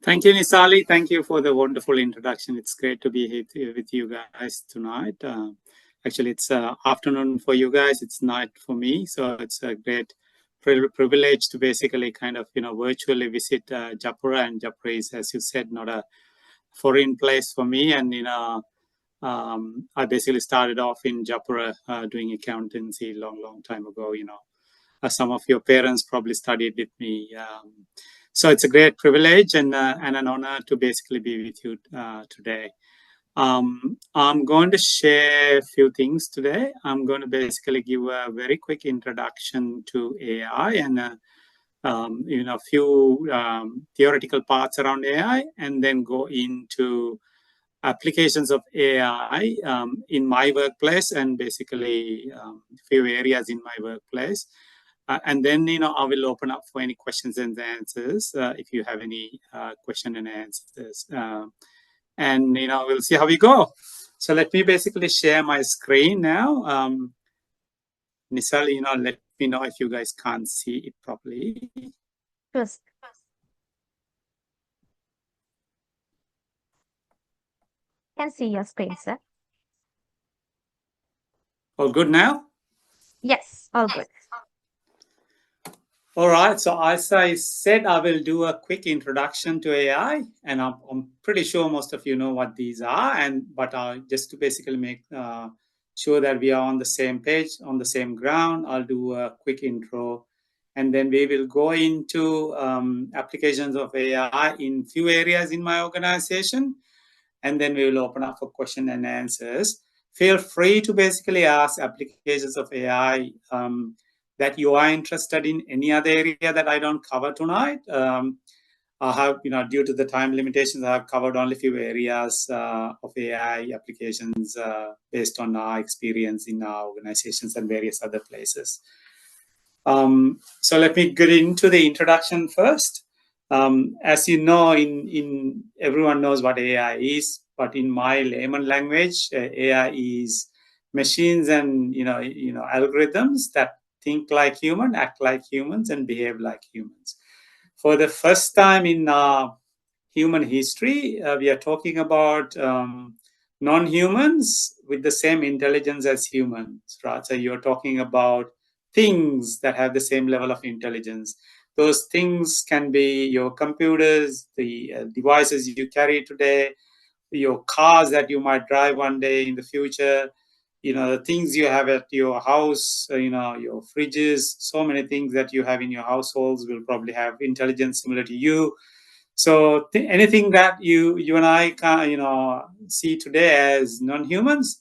Thank you, Nisali. Thank you for the wonderful introduction. It's great to be here with you guys tonight. Actually, it's afternoon for you guys. It's night for me. So it's a great privilege to basically kind of, virtually visit Japura. And Japura is, as you said, not a foreign place for me. And, I basically started off in Japura doing accountancy long time ago. Some of your parents probably studied with me. So it's a great privilege and an honor to basically be with you today. I'm going to share a few things today. I'm going to basically give a very quick introduction to AI and a few theoretical parts around AI, and then go into applications of AI in my workplace and basically a few areas in my workplace. And then, I will open up for any questions and answers if you have any question and answers. And, we'll see how we go. So let me basically share my screen now. Nisali, let me know if you guys can't see it properly. Yes. Can see your screen, sir. All good now? Yes, all good. All right, so as I said, I will do a quick introduction to AI, and I'm pretty sure most of you know what these are, but just to basically make sure that we are on the same page, on the same ground, I'll do a quick intro, and then we will go into applications of AI in few areas in my organization, and then we will open up for question and answers. Feel free to basically ask applications of AI that you are interested in any other area that I don't cover tonight. I have, due to the time limitations, I have covered only a few areas of AI applications based on our experience in our organizations and various other places. So let me get into the introduction first. As you know, in everyone knows what AI is, but in my layman language, AI is machines and algorithms that think like human, act like humans, and behave like humans. For the first time in human history, we are talking about non-humans with the same intelligence as humans, right? So you're talking about things that have the same level of intelligence. Those things can be your computers, the devices you carry today, your cars that you might drive one day in the future, the things you have at your house, your fridges, so many things that you have in your households will probably have intelligence similar to you. So anything that you and I can, see today as non-humans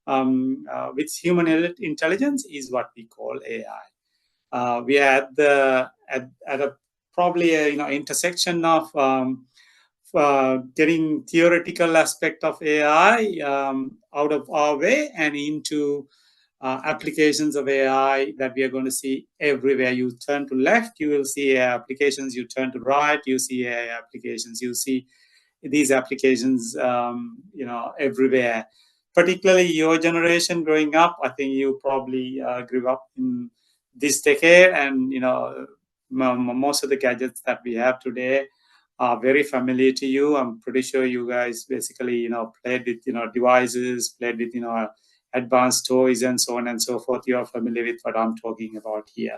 with human intelligence is what we call AI. We are at a probably a intersection of getting theoretical aspect of AI out of our way and into applications of AI that we are going to see everywhere. You turn to left, you will see AI applications. You turn to right, you see AI applications. You see these applications, everywhere. Particularly your generation growing up, I think you probably grew up in this decade, and most of the gadgets that we have today are very familiar to you. I'm pretty sure you guys basically, played with, devices, played with, advanced toys and so on and so forth. You are familiar with what I'm talking about here.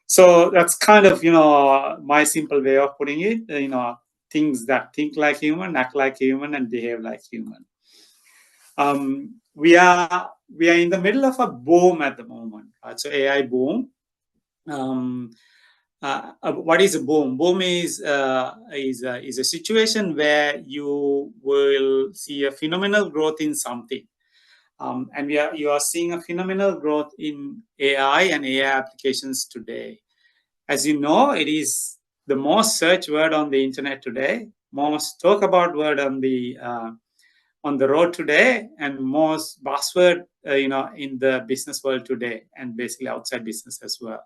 So that's kind of, my simple way of putting it, things that think like human, act like human, and behave like human. We are in the middle of a boom at the moment, right? So AI boom. What is a boom? Boom is a situation where you will see a phenomenal growth in something, and you are seeing a phenomenal growth in AI and AI applications today. As you know, it is the most searched word on the internet today, most talk about word on the road today, and most buzzword in the business world today, and basically outside business as well.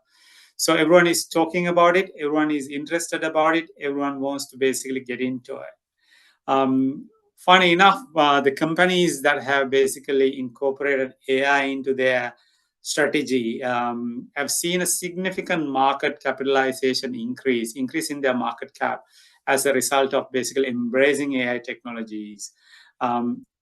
So everyone is talking about it. Everyone is interested about it. Everyone wants to basically get into it. Funny enough, the companies that have basically incorporated AI into their strategy have seen a significant market capitalization increase in their market cap. as a result of basically embracing AI technologies.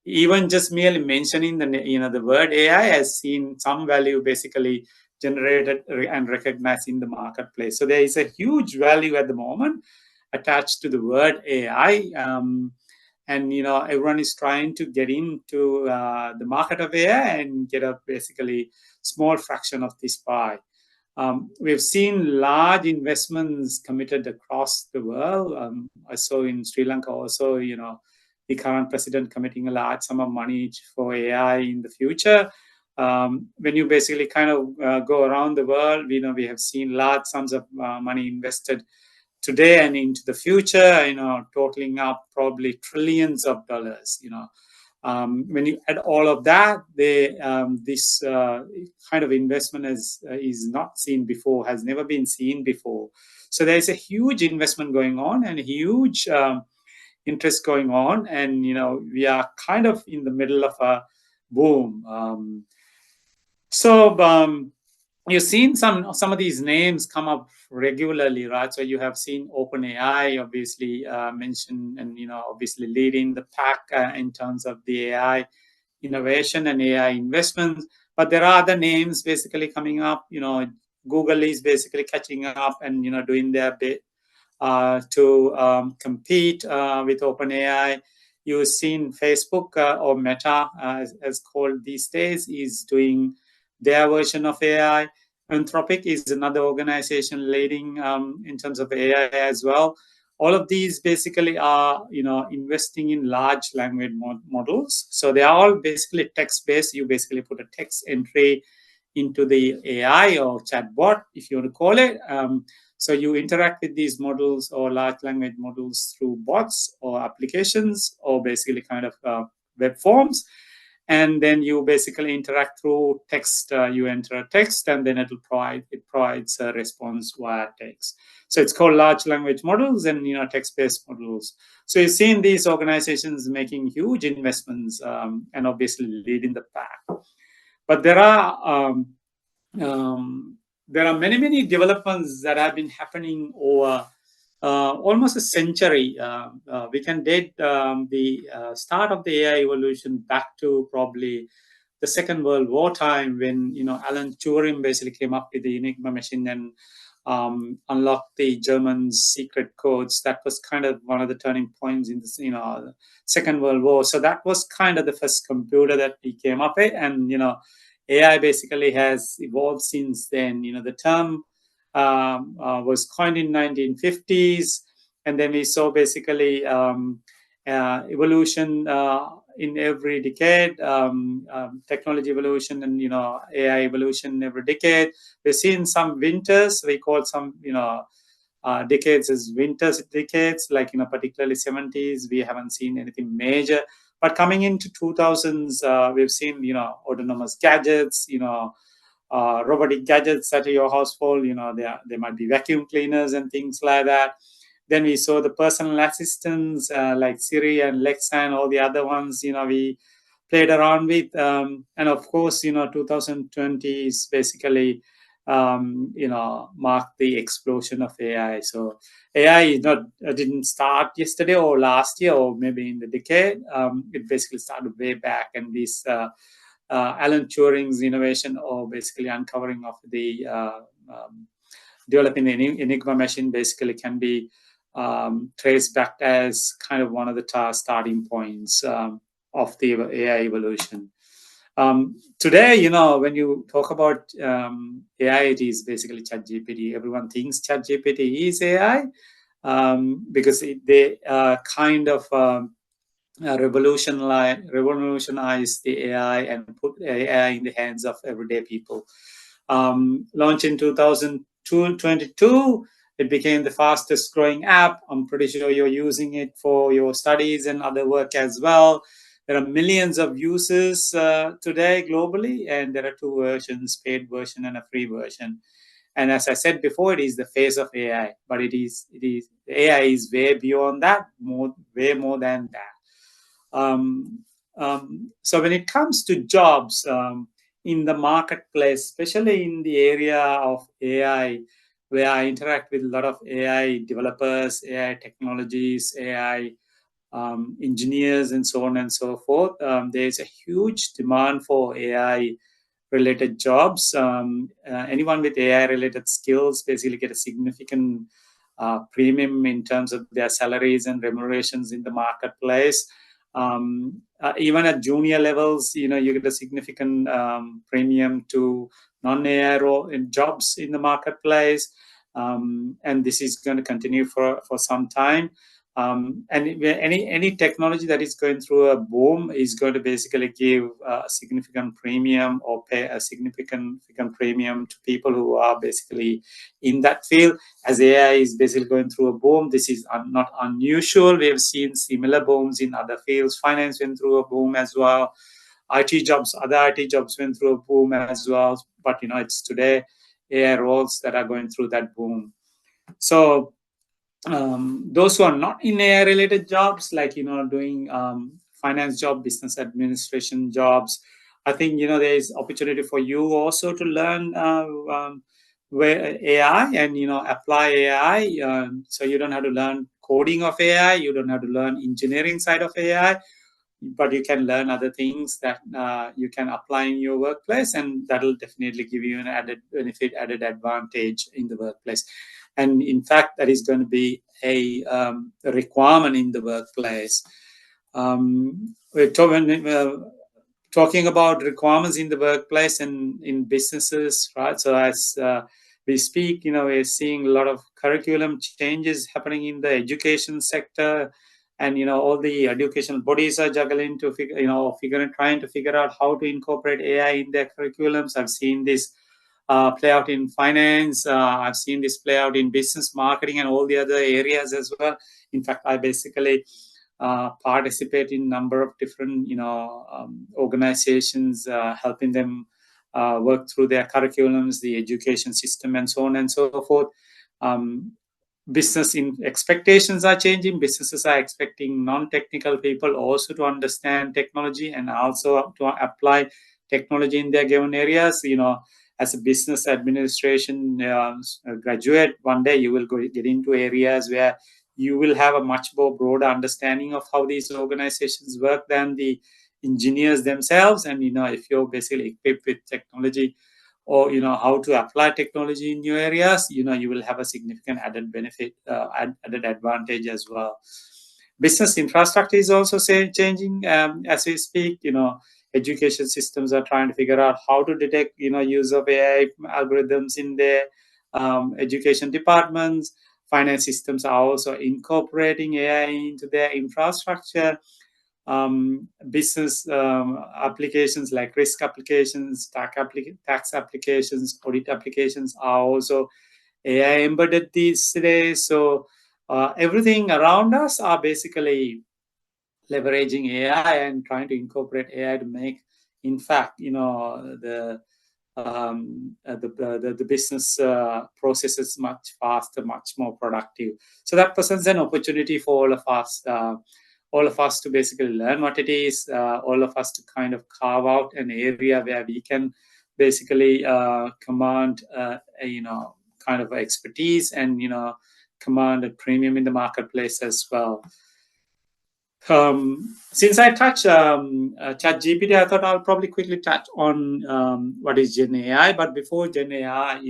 Even just merely mentioning the word AI has seen some value basically generated and recognized in the marketplace. So there is a huge value at the moment attached to the word AI. And everyone is trying to get into the market of AI and get a basically small fraction of this pie. We've seen large investments committed across the world. I saw in Sri Lanka also, the current president committing a large sum of money for AI in the future. When you basically kind of go around the world, we have seen large sums of money invested today and into the future, totaling up probably trillions of dollars. When you add all of that, this kind of investment is not seen before, has never been seen before. So there's a huge investment going on and a huge interest going on, and we are kind of in the middle of a boom. You've seen some of these names come up regularly, right? So you have seen OpenAI obviously mentioned, and obviously leading the pack in terms of the AI innovation and AI investments. But there are other names basically coming up. Google is basically catching up and doing their bit to compete with OpenAI. You've seen Facebook or Meta, as called these days, is doing their version of AI. Anthropic is another organization leading in terms of AI as well. All of these basically are, investing in large language models. So they are all basically text-based. You basically put a text entry into the AI or chatbot, if you want to call it. So you interact with these models or large language models through bots or applications or basically kind of web forms. And then you basically interact through text. You enter a text, and then it provides a response via text. So it's called large language models and text-based models. So you've seen these organizations making huge investments and obviously leading the pack. But there are many developments that have been happening over almost a century. We can date the start of the AI evolution back to probably the Second World War time, when Alan Turing basically came up with the Enigma machine and unlocked the Germans' secret codes. That was kind of one of the turning points in the Second World War. So that was kind of the first computer that we came up with, and AI basically has evolved since then. The term was coined in 1950s, and then we saw basically evolution in every decade, technology evolution and AI evolution every decade. We've seen some winters. We call some decades as winters decades, like particularly 70s. We haven't seen anything major. But coming into 2000s, we've seen autonomous gadgets, robotic gadgets at your household. There might be vacuum cleaners and things like that. Then we saw the personal assistants like Siri and Lexa and all the other ones. We played around with, and of course, 2020 is basically marked the explosion of AI. So AI didn't start yesterday or last year or maybe in the decade. It basically started way back, and this Alan Turing's innovation, or basically uncovering of the developing the Enigma machine, basically can be traced back as kind of one of the starting points of the AI evolution. Today, when you talk about AI, it is basically ChatGPT. Everyone thinks ChatGPT is AI because they kind of revolutionize the AI and put AI in the hands of everyday people. Launched in 2022, it became the fastest growing app. I'm pretty sure you're using it for your studies and other work as well. There are millions of users today globally, and there are two versions, paid version and a free version. And as I said before, it is the face of AI, but AI is way beyond that, way more than that. So when it comes to jobs in the marketplace, especially in the area of AI, where I interact with a lot of AI developers, AI technologies, AI engineers, and so on and so forth. There's a huge demand for AI related jobs. Anyone with AI related skills basically get a significant premium in terms of their salaries and remunerations in the marketplace. Even at junior levels, you get a significant premium to non-AI jobs in the marketplace. And this is going to continue for some time. And any technology that is going through a boom is going to basically give a significant premium or pay a significant premium to people who are basically in that field. As AI is basically going through a boom, this is not unusual. We have seen similar booms in other fields. Finance went through a boom as well. Other IT jobs went through a boom as well. But it's today AI roles that are going through that boom. So those who are not in AI related jobs, like doing finance job, business administration jobs, I think there is opportunity for you also to learn where AI and apply AI. So you don't have to learn coding of AI, you don't have to learn engineering side of AI, but you can learn other things that you can apply in your workplace, and that will definitely give you an added benefit, added advantage in the workplace. And in fact, that is going to be a requirement in the workplace. We're talking about requirements in the workplace and in businesses, right? So as we speak, we're seeing a lot of curriculum changes happening in the education sector. And all the educational bodies are juggling to trying to figure out how to incorporate AI in their curriculums. I've seen this play out in finance. I've seen this play out in business marketing and all the other areas as well. In fact, I basically participate in a number of different organizations, helping them work through their curriculums, the education system, and so on and so forth. Business expectations are changing. Businesses are expecting non-technical people also to understand technology and also to apply technology in their given areas. As a business administration graduate, one day you will get into areas where you will have a much more broader understanding of how these organizations work than the engineers themselves. And if you're basically equipped with technology, or how to apply technology in your areas, you will have a significant added benefit, added advantage as well. Business infrastructure is also changing as we speak. Education systems are trying to figure out how to detect use of AI algorithms in their education departments. Finance systems are also incorporating AI into their infrastructure. Business applications like risk applications, tax applications, audit applications are also AI embedded these days. So everything around us are basically leveraging AI and trying to incorporate AI to make, in fact, the business processes much faster, much more productive. So that presents an opportunity for all of us to basically learn what it is, all of us to kind of carve out an area where we can basically command, kind of expertise and, command a premium in the marketplace as well. Since I touched ChatGPT, I thought I'll probably quickly touch on what is Gen AI. But before Gen AI,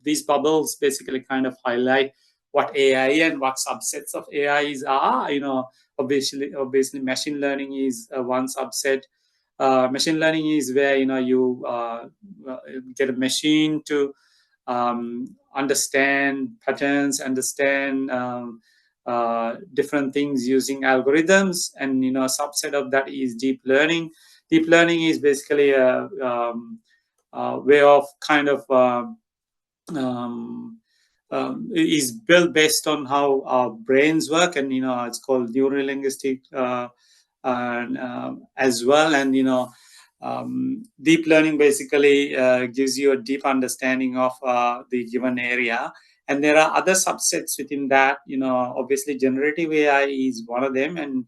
these bubbles basically kind of highlight what AI and what subsets of AIs are. Obviously, machine learning is one subset. Machine learning is where you get a machine to understand patterns, understand different things using algorithms, and a subset of that is deep learning. Deep learning is basically a way of kind of is built based on how our brains work, and it's called neurolinguistic as well. And deep learning basically gives you a deep understanding of the given area. And there are other subsets within that. Obviously, generative AI is one of them. And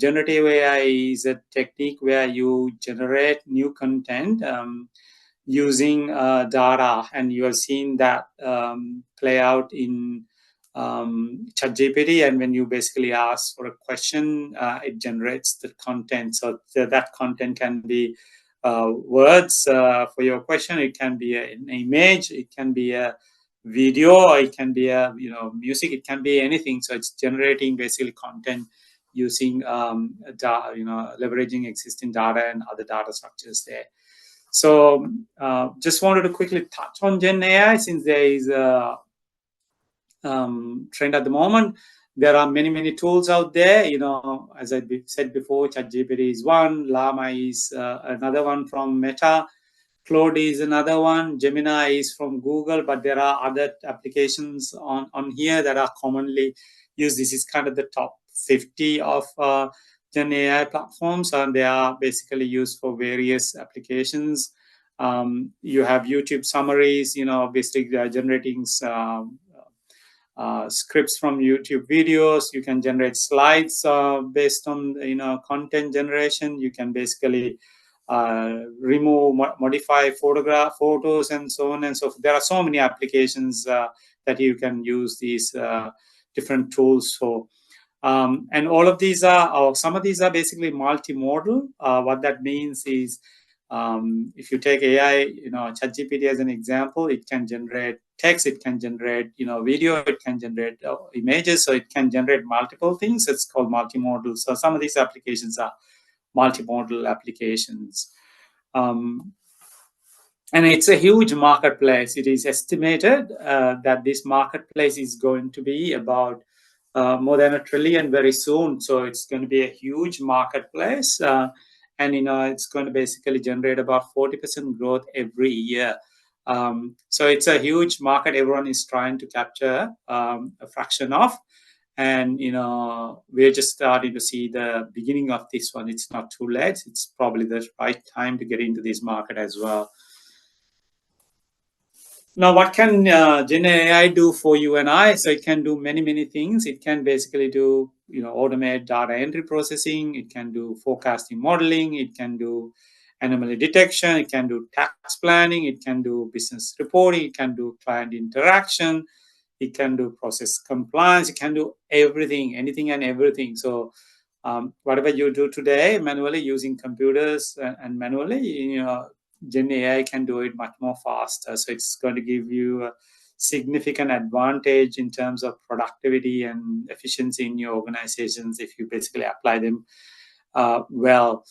generative AI is a technique where you generate new content using data, and you have seen that play out in ChatGPT. And when you basically ask for a question, it generates the content. So that content can be words for your question. It can be an image. It can be a video. Or it can be a music. It can be anything. So it's generating basically content using leveraging existing data and other data structures there. So just wanted to quickly touch on Gen AI, since there is a trend at the moment. There are many tools out there. As I said before, ChatGPT is one, Llama is another one from Meta, Claude is another one, Gemini is from Google, but there are other applications on here that are commonly used. This is kind of the top 50 of Gen AI platforms, and they are basically used for various applications. You have YouTube summaries, basically generating scripts from YouTube videos. You can generate slides based on content generation. You can basically remove, modify photos, and so on and so forth. There are so many applications that you can use these different tools for. And all of these or some of these are basically multimodal. What that means is, if you take AI, ChatGPT as an example, it can generate text, it can generate, video, it can generate images, so it can generate multiple things. It's called multimodal. So some of these applications are multimodal applications. And it's a huge marketplace. It is estimated that this marketplace is going to be about more than $1 trillion very soon. So it's going to be a huge marketplace. And it's going to basically generate about 40% growth every year. So it's a huge market. Everyone is trying to capture a fraction of, and we're just starting to see the beginning of this one. It's not too late. It's probably the right time to get into this market as well. Now, what can Gen AI do for you and I? So it can do many things. It can basically do, automate data entry processing. It can do forecasting modeling. It can do anomaly detection. It can do tax planning. It can do business reporting. It can do client interaction. It can do process compliance. It can do everything, anything and everything. So whatever you do today manually using computers and manually, Gen AI can do it much more faster. So it's going to give you a significant advantage in terms of productivity and efficiency in your organizations if you basically apply them well.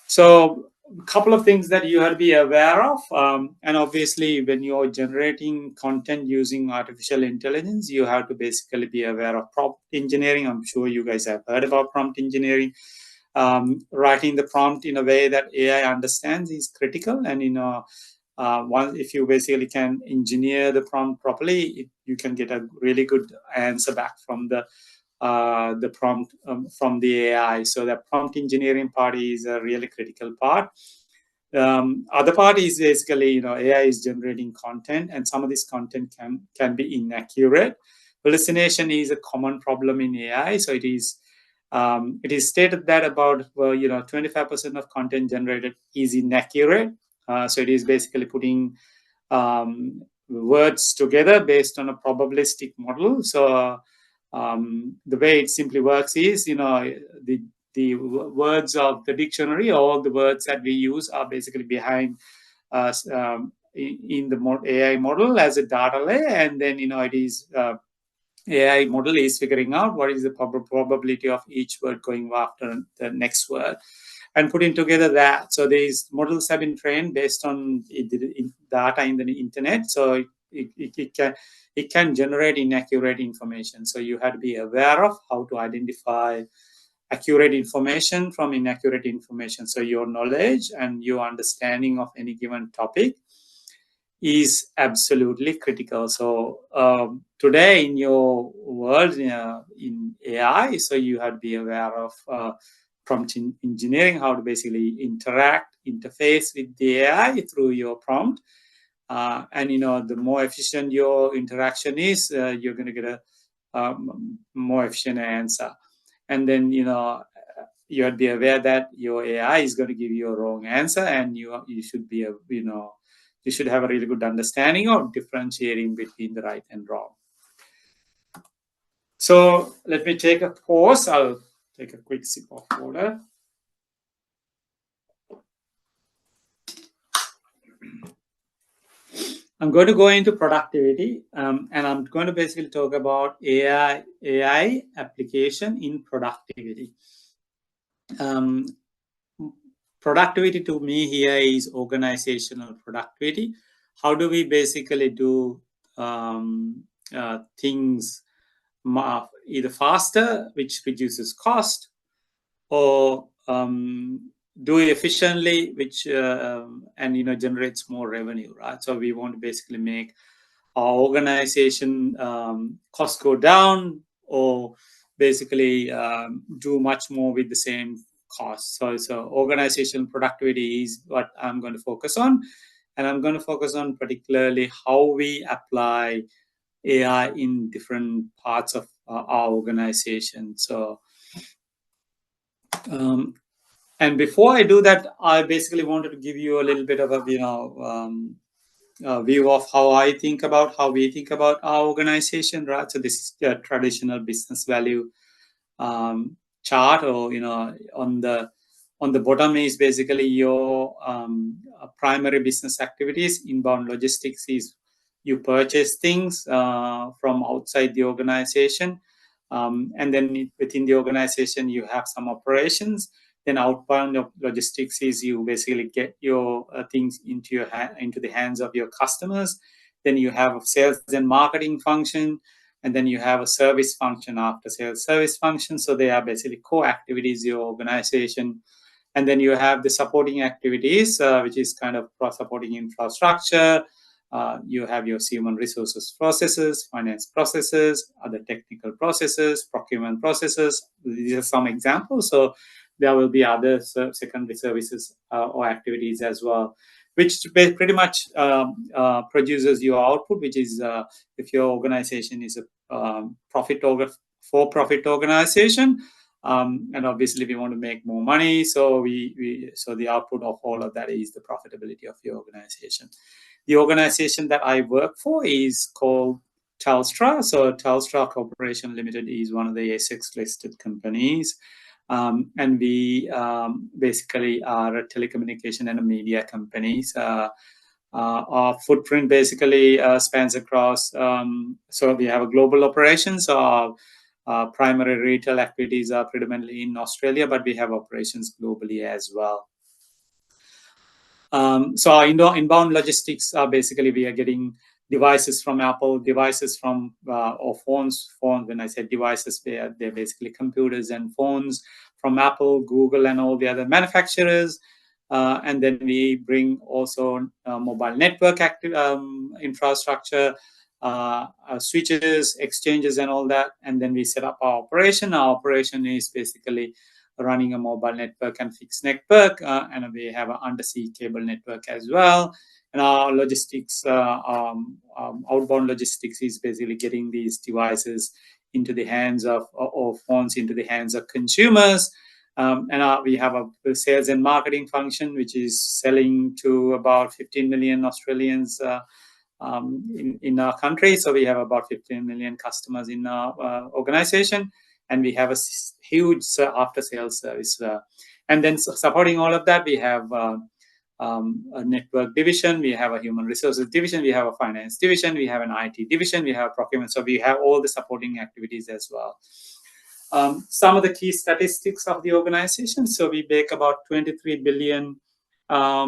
So a couple of things that you have to be aware of. And obviously, when you're generating content using artificial intelligence, you have to basically be aware of prompt engineering. I'm sure you guys have heard about prompt engineering. Writing the prompt in a way that AI understands is critical. And if you basically can engineer the prompt properly, you can get a really good answer back from the prompt from the AI. So the prompt engineering part is a really critical part. Other part is basically, AI is generating content, and some of this content can be inaccurate. Hallucination is a common problem in AI. So it is stated that about 25% of content generated is inaccurate. So it is basically putting words together based on a probabilistic model. So the way it simply works is, the words of the dictionary, all the words that we use are basically behind us in the AI model as a data layer, and then it is AI model is figuring out what is the probability of each word going after the next word and putting together that. So these models have been trained based on data in the internet. So it can generate inaccurate information. So you have to be aware of how to identify accurate information from inaccurate information. So your knowledge and your understanding of any given topic is absolutely critical. So today in your world, in AI, so you have to be aware of prompt engineering, how to basically interface with the AI through your prompt. And the more efficient your interaction is, you're going to get a more efficient answer. And then you would be aware that your AI is going to give you a wrong answer, and you should be you should have a really good understanding of differentiating between the right and wrong. So let me take a pause. I'll take a quick sip of water. I'm going to go into productivity, and I'm going to basically talk about AI application in productivity. Productivity to me here is organizational productivity. How do we basically do things either faster, which reduces cost, or do it efficiently, which and generates more revenue, right? So we want to basically make our organization costs go down, or basically do much more with the same cost. So organizational productivity is what I'm going to focus on, and I'm going to focus on particularly how we apply AI in different parts of our organization. So and before I do that, I basically wanted to give you a little bit of a view of how we think about our organization, right? So this is the traditional business value chart, or on the bottom is basically your primary business activities. Inbound logistics is you purchase things from outside the organization, and then within the organization you have some operations. Then outbound logistics is you basically get your things into the hands of your customers. Then you have a sales and marketing function, and then you have a service function, after sales service function. So they are basically core activities your organization. And then you have the supporting activities, which is kind of supporting infrastructure. You have your human resources processes, finance processes, other technical processes, procurement processes. These are some examples. So there will be other secondary services or activities as well, which pretty much produces your output, which is if your organization is a for-profit organization, and obviously we want to make more money, so so the output of all of that is the profitability of your organization. The organization that I work for is called Telstra. So Telstra Corporation Limited is one of the ASX listed companies. And we basically are a telecommunication and a media companies. Our footprint basically spans across, so we have a global operation. So our primary retail activities are predominantly in Australia, but we have operations globally as well. So our inbound logistics are basically we are getting devices from Apple, devices from or phones. When I say devices, they're basically computers and phones from Apple, Google, and all the other manufacturers. And then we bring also mobile network infrastructure, switches, exchanges, and all that. And then we set up our operation. Our operation is basically running a mobile network and fixed network, and we have an undersea cable network as well. And our logistics, outbound logistics, is basically getting these devices into the hands of, or phones into the hands of consumers. And we have a sales and marketing function, which is selling to about 15 million Australians in our country. So we have about 15 million customers in our organization. And we have a huge after-sales service. And then supporting all of that, we have a network division, we have a human resources division, we have a finance division, we have an IT division, we have procurement. So we have all the supporting activities as well. Some of the key statistics of the organization. So we make about $23 billion. I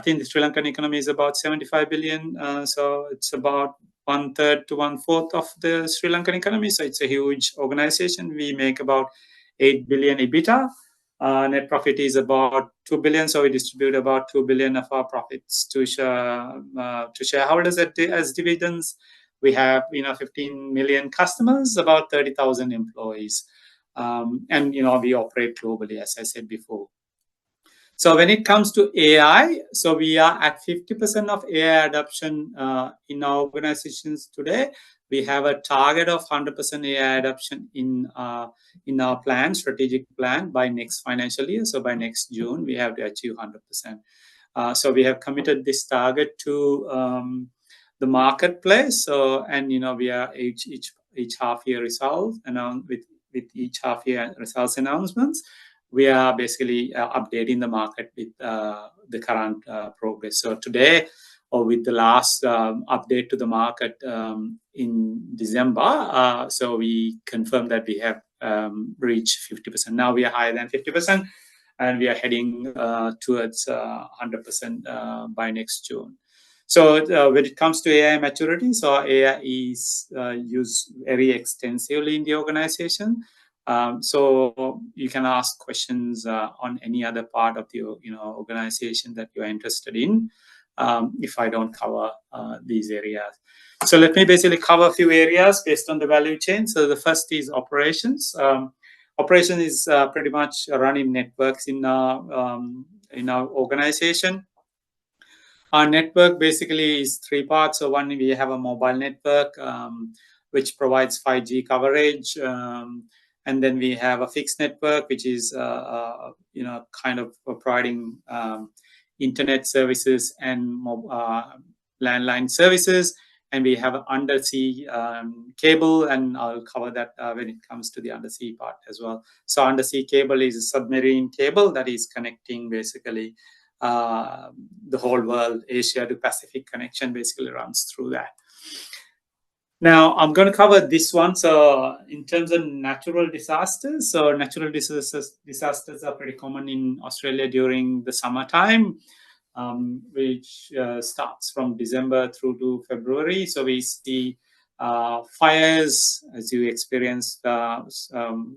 think the Sri Lankan economy is about 75 billion. So it's about 1/3 to 1/4 of the Sri Lankan economy. So it's a huge organization. We make about 8 billion EBITDA. Net profit is about 2 billion. So we distribute about 2 billion of our profits to shareholders as dividends. We have 15 million customers, about 30,000 employees, and we operate globally, as I said before. So when it comes to AI, so we are at 50% of AI adoption in our organizations today. We have a target of 100% AI adoption in our plan, strategic plan, by next financial year. So by next June, we have to achieve 100%. So we have committed this target to the marketplace. So, and we are each half year results announced with each half year results announcements. We are basically updating the market with the current progress. So today, or with the last update to the market in December, so we confirmed that we have reached 50%. Now we are higher than 50%, and we are heading towards 100% by next June. So when it comes to AI maturity, so AI is used very extensively in the organization. So you can ask questions on any other part of the organization that you are interested in, if I don't cover these areas. So let me basically cover a few areas based on the value chain. So the first is operations. Operation is pretty much running networks in our organization. Our network basically is three parts. So one, we have a mobile network, which provides 5G coverage. And then we have a fixed network, which is, kind of providing internet services and landline services. And we have an undersea cable, and I'll cover that when it comes to the undersea part as well. So undersea cable is a submarine cable that is connecting basically the whole world. Asia to Pacific connection basically runs through that. Now I'm going to cover this one. So in terms of natural disasters, so natural disasters are pretty common in Australia during the summertime, which starts from December through to February. So we see fires, as you experienced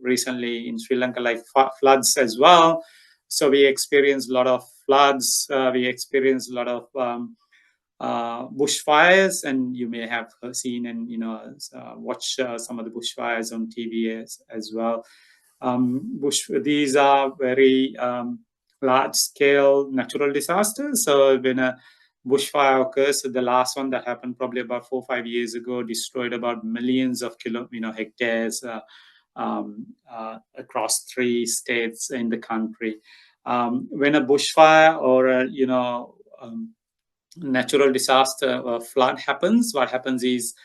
recently in Sri Lanka, like floods as well. So we experience a lot of floods. We experience a lot of bushfires, and you may have seen and watch some of the bushfires on TV as well. These are very large-scale natural disasters. So when a bushfire occurs, so the last one that happened probably about 4 or 5 years ago destroyed about millions of hectares across 3 states in the country. When a bushfire or a natural disaster or flood happens, what happens is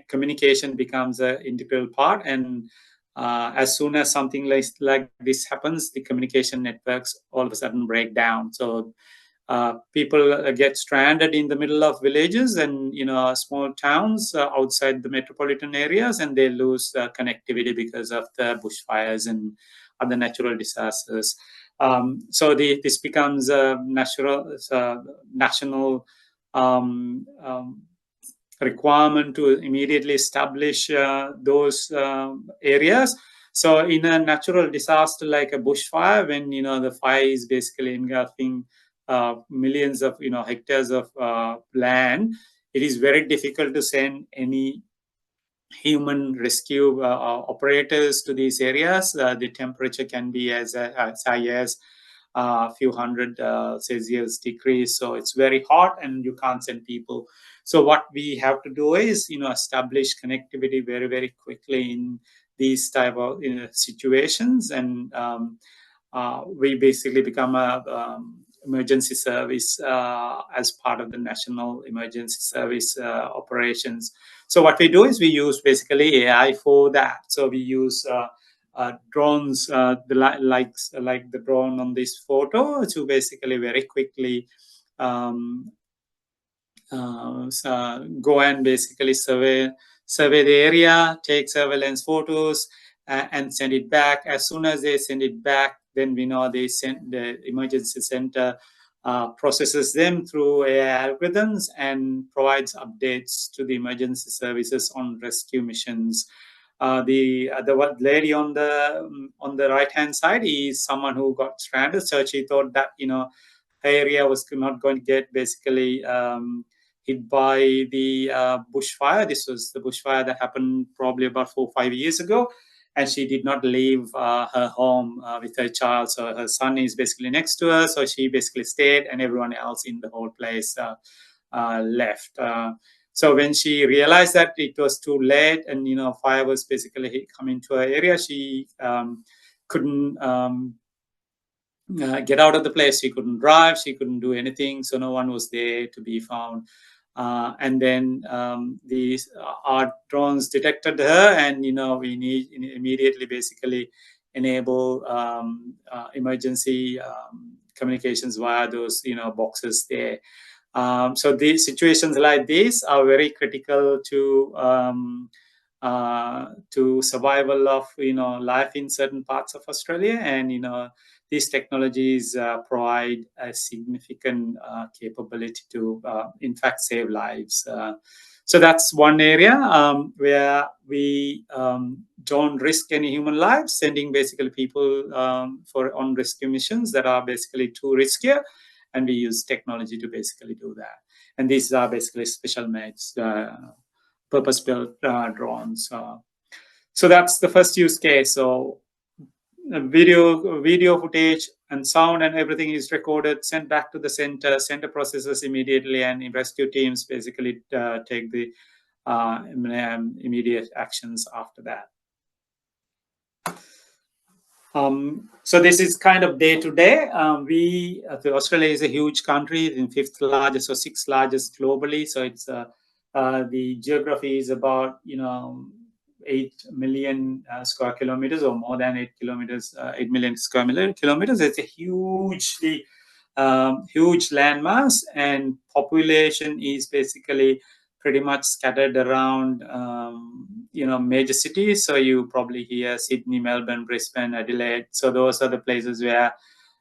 communication becomes an integral part, and as soon as something like this happens, the communication networks all of a sudden break down. So people get stranded in the middle of villages and small towns outside the metropolitan areas, and they lose connectivity because of the bushfires and other natural disasters. So this becomes a national requirement to immediately establish those areas. So in a natural disaster like a bushfire, when the fire is basically engulfing millions of hectares of land, it is very difficult to send any human rescue operators to these areas. The temperature can be as high as a few hundred Celsius degrees. So it's very hot, and you can't send people. So what we have to do is, establish connectivity very, very quickly in these type of situations, and we basically become a emergency service as part of the national emergency service operations. So what we do is we use basically AI for that. So we use drones, like the drone on this photo, to basically very quickly go and basically survey the area, take surveillance photos, and send it back. As soon as they send it back, then we know the emergency center processes them through AI algorithms and provides updates to the emergency services on rescue missions. The lady on the right hand side is someone who got stranded. So she thought that her area was not going to get basically hit by the bushfire. This was the bushfire that happened probably about 4 or 5 years ago. and she did not leave her home with her child. So her son is basically next to her, so she basically stayed, and everyone else in the whole place left. So when she realized that it was too late, and fire was basically coming to her area, she couldn't get out of the place. She couldn't drive. She couldn't do anything. So no one was there to be found. And then these our drones detected her, and we need immediately basically enable emergency communications via those boxes there. So these situations like this are very critical to survival of life in certain parts of Australia, and these technologies provide a significant capability to in fact save lives. So that's one area where we don't risk any human lives, sending basically people for on rescue missions that are basically too riskier, and we use technology to basically do that. And these are basically special made purpose-built drones. So that's the first use case. So video footage and sound and everything is recorded, sent back to the center processes immediately, and rescue teams basically take the immediate actions after that. So this is kind of day to day. Australia is a huge country, the 5th largest or 6th largest globally. So it's the geography is about 8 million square kilometers, or more than 8 million square kilometers. It's a hugely huge landmass, and population is basically pretty much scattered around major cities. So you probably hear Sydney, Melbourne, Brisbane, Adelaide. So those are the places where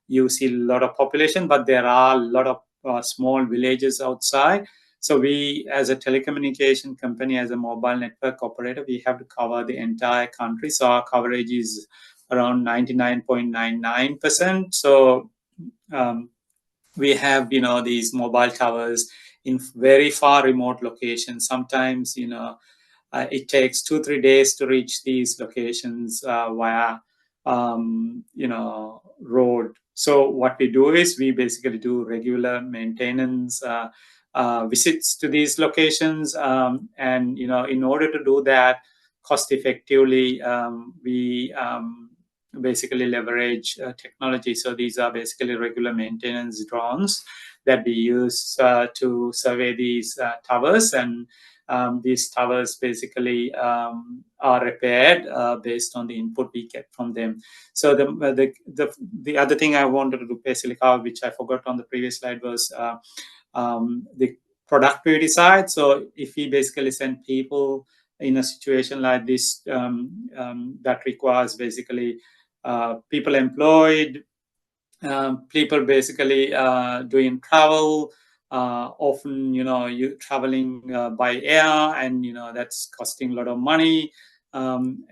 you see a lot of population, but there are a lot of small villages outside. So we, as a telecommunication company, as a mobile network operator, we have to cover the entire country. So our coverage is around 99.99%. So we have these mobile towers in very far remote locations. Sometimes it takes 2-3 days to reach these locations via road. So what we do is we basically do regular maintenance visits to these locations, and in order to do that cost effectively, we basically leverage technology. So these are basically regular maintenance drones that we use to survey these towers, and these towers basically are repaired based on the input we get from them. So the other thing I wanted to basically cover, which I forgot on the previous slide, was the productivity side. So if we basically send people in a situation like this that requires basically people employed, people basically doing travel, often you traveling by air, and that's costing a lot of money, and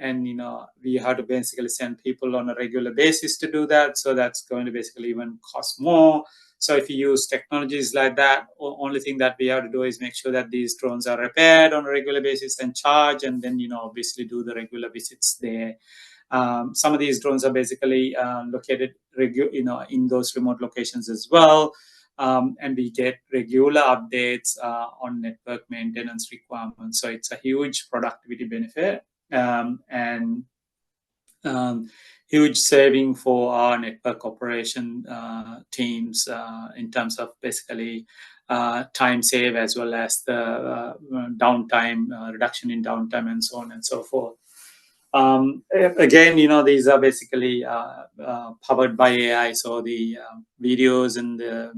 we have to basically send people on a regular basis to do that, so that's going to basically even cost more. So if you use technologies like that, only thing that we have to do is make sure that these drones are repaired on a regular basis and charge, and then obviously do the regular visits there. Some of these drones are basically located in those remote locations as well, and we get regular updates on network maintenance requirements. So it's a huge productivity benefit, and huge saving for our network operation teams in terms of basically time save, as well as the downtime, reduction in downtime, and so on and so forth. Again, these are basically powered by AI. So the videos and the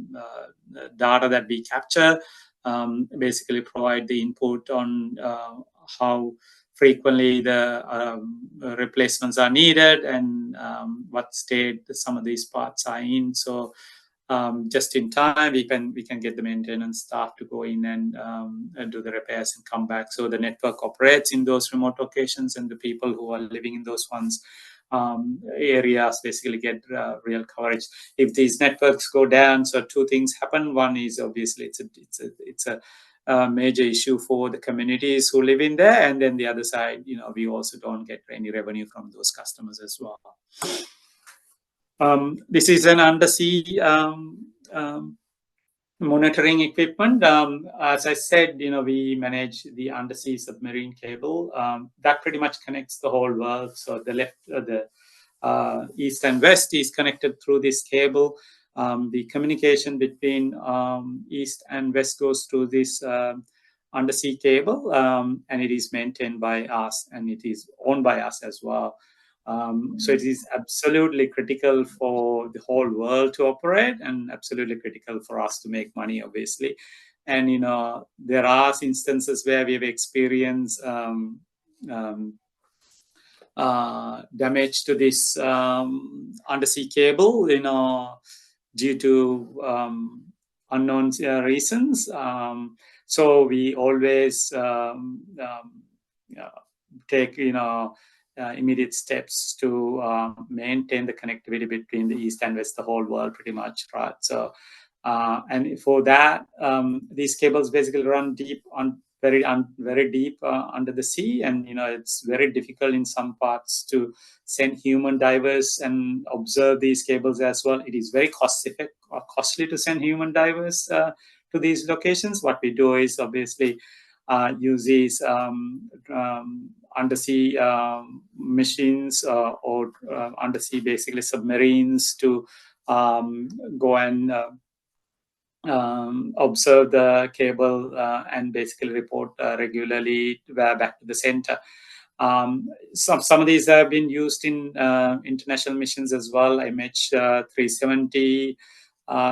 data that we capture basically provide the input on how frequently the replacements are needed, and what state some of these parts are in. So just in time, we can get the maintenance staff to go in and do the repairs and come back. So the network operates in those remote locations, and the people who are living in those ones areas basically get real coverage. If these networks go down, so two things happen. One is obviously it's a major issue for the communities who live in there. And then the other side, we also don't get any revenue from those customers as well. This is an undersea monitoring equipment. As I said, we manage the undersea submarine cable that pretty much connects the whole world. So the left, the east and west is connected through this cable. The communication between east and west goes through this undersea cable, and it is maintained by us, and it is owned by us as well. So it is absolutely critical for the whole world to operate, and absolutely critical for us to make money, obviously. And there are instances where we have experienced damage to this undersea cable, due to unknown reasons. So we always take immediate steps to maintain the connectivity between the east and west, the whole world, pretty much, right? So, and for that, these cables basically run deep on very deep under the sea, and it's very difficult in some parts to send human divers and observe these cables as well. It is very costly to send human divers to these locations. What we do is obviously use these undersea machines or undersea basically submarines to go and observe the cable and basically report regularly back to the center. Some of these have been used in international missions as well. MH370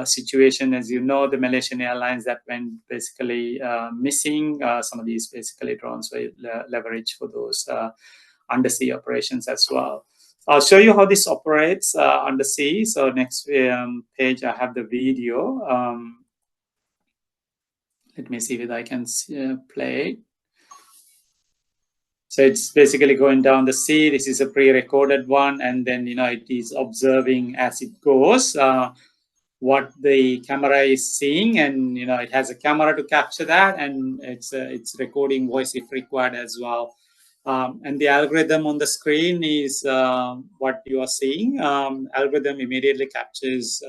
situation, as you know, the Malaysian Airlines that went basically missing. Some of these basically drones were leveraged for those undersea operations as well. I'll show you how this operates undersea. So next page, I have the video. Let me see if I can play. So it's basically going down the sea. This is a pre-recorded one, and then it is observing as it goes what the camera is seeing, and it has a camera to capture that, and it's recording voice if required as well. And the algorithm on the screen is what you are seeing. Algorithm immediately captures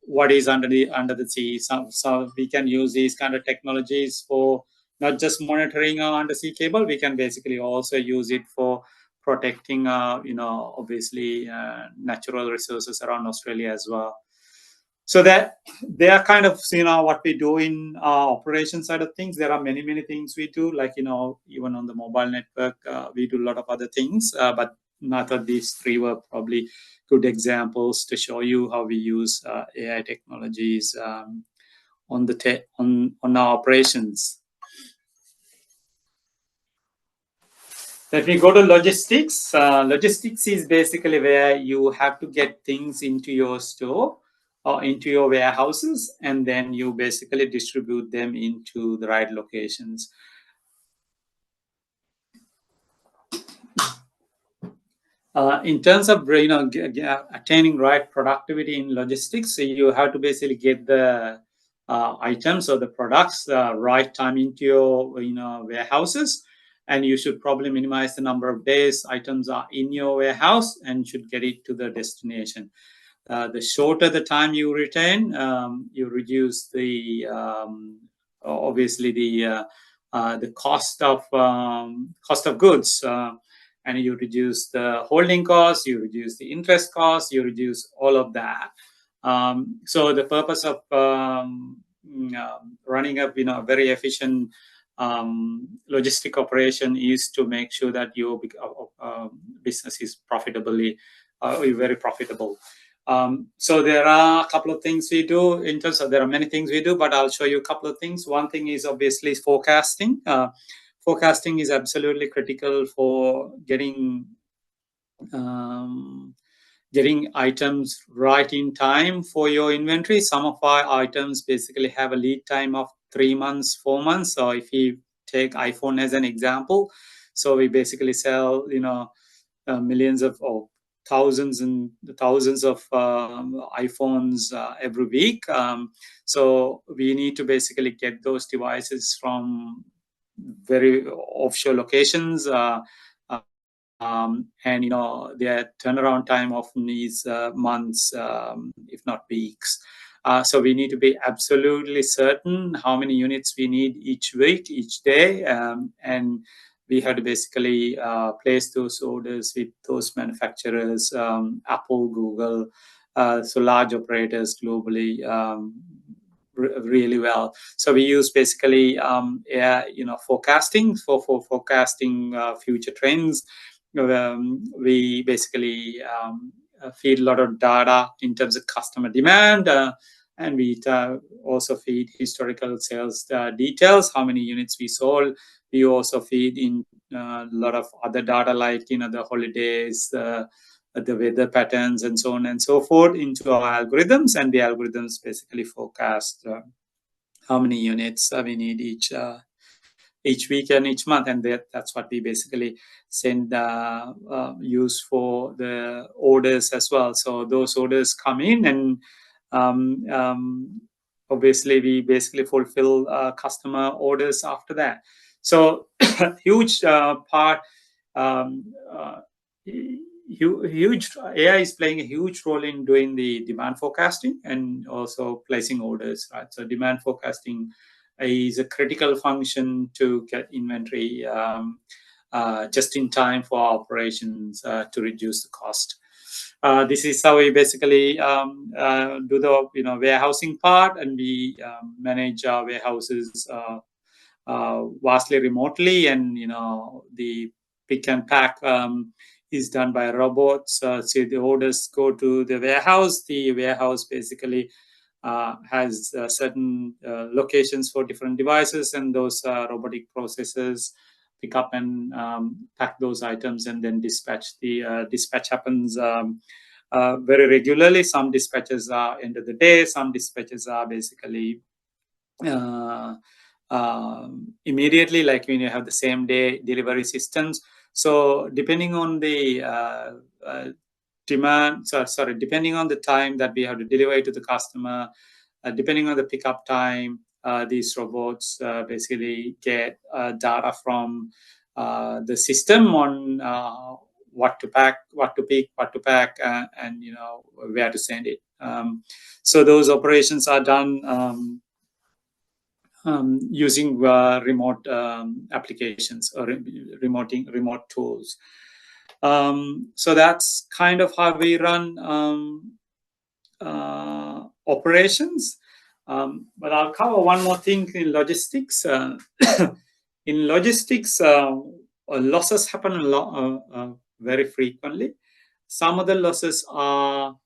what is under the sea. So we can use these kind of technologies for not just monitoring our undersea cable. We can basically also use it for protecting, obviously natural resources around Australia as well. So that they are kind of, what we do in our operation side of things. There are many things we do, like, even on the mobile network, we do a lot of other things, but not that these three were probably good examples to show you how we use AI technologies on our operations. Let me go to logistics. Logistics is basically where you have to get things into your store or into your warehouses, and then you basically distribute them into the right locations. In terms of attaining right productivity in logistics, so you have to basically get the items or the products right time into your warehouses, and you should probably minimize the number of days items are in your warehouse and should get it to the destination. The shorter the time you retain, you reduce the obviously the cost of goods. And you reduce the holding costs, you reduce the interest costs, you reduce all of that. So the purpose of running a very efficient logistic operation is to make sure that your business is very profitable. So there are a couple of things we do in terms of, there are many things we do, but I'll show you a couple of things. One thing is obviously forecasting. Forecasting is absolutely critical for getting items right in time for your inventory. Some of our items basically have a lead time of 3 months, 4 months. So if you take iPhone as an example, so we basically sell millions of or thousands and thousands of iPhones every week. So we need to basically get those devices from very offshore locations. And their turnaround time often is months, if not weeks. So we need to be absolutely certain how many units we need each week, each day, and we have to basically place those orders with those manufacturers, Apple, Google, so large operators globally, really well. So we use basically forecasting for forecasting future trends. We basically feed a lot of data in terms of customer demand, and we also feed historical sales details, how many units we sold. We also feed in a lot of other data like the holidays, the weather patterns, and so on and so forth into our algorithms, and the algorithms basically forecast how many units we need each week and each month, and that's what we basically send use for the orders as well. So those orders come in, and obviously we basically fulfill customer orders after that. So huge part. Huge AI is playing a huge role in doing the demand forecasting and also placing orders, right? So demand forecasting is a critical function to get inventory just in time for operations to reduce the cost. This is how we basically do the warehousing part, and we manage our warehouses vastly remotely, and the pick and pack is done by robots. So the orders go to the warehouse. The warehouse basically has certain locations for different devices, and those robotic processes pick up and pack those items and then dispatch. The dispatch happens very regularly. Some dispatches are end of the day. Some dispatches are basically immediately, like when you have the same day delivery systems. So depending on the depending on the time that we have to deliver to the customer, depending on the pickup time, these robots basically get data from the system on what to pack, what to pick, what to pack, and where to send it. So those operations are done using remote applications or remote tools. So that's kind of how we run operations. But I'll cover one more thing in logistics. In logistics, losses happen very frequently. Some of the losses are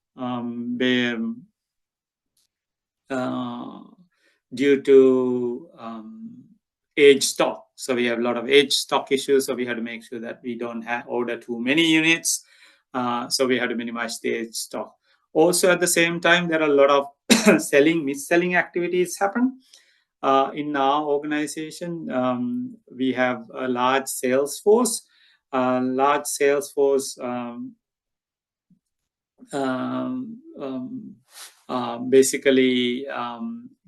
due to aged stock. So we have a lot of aged stock issues. So we have to make sure that we don't order too many units. So we have to minimize the aged stock. Also, at the same time, there are a lot of mis-selling activities happen. In our organization, we have a large sales force. Basically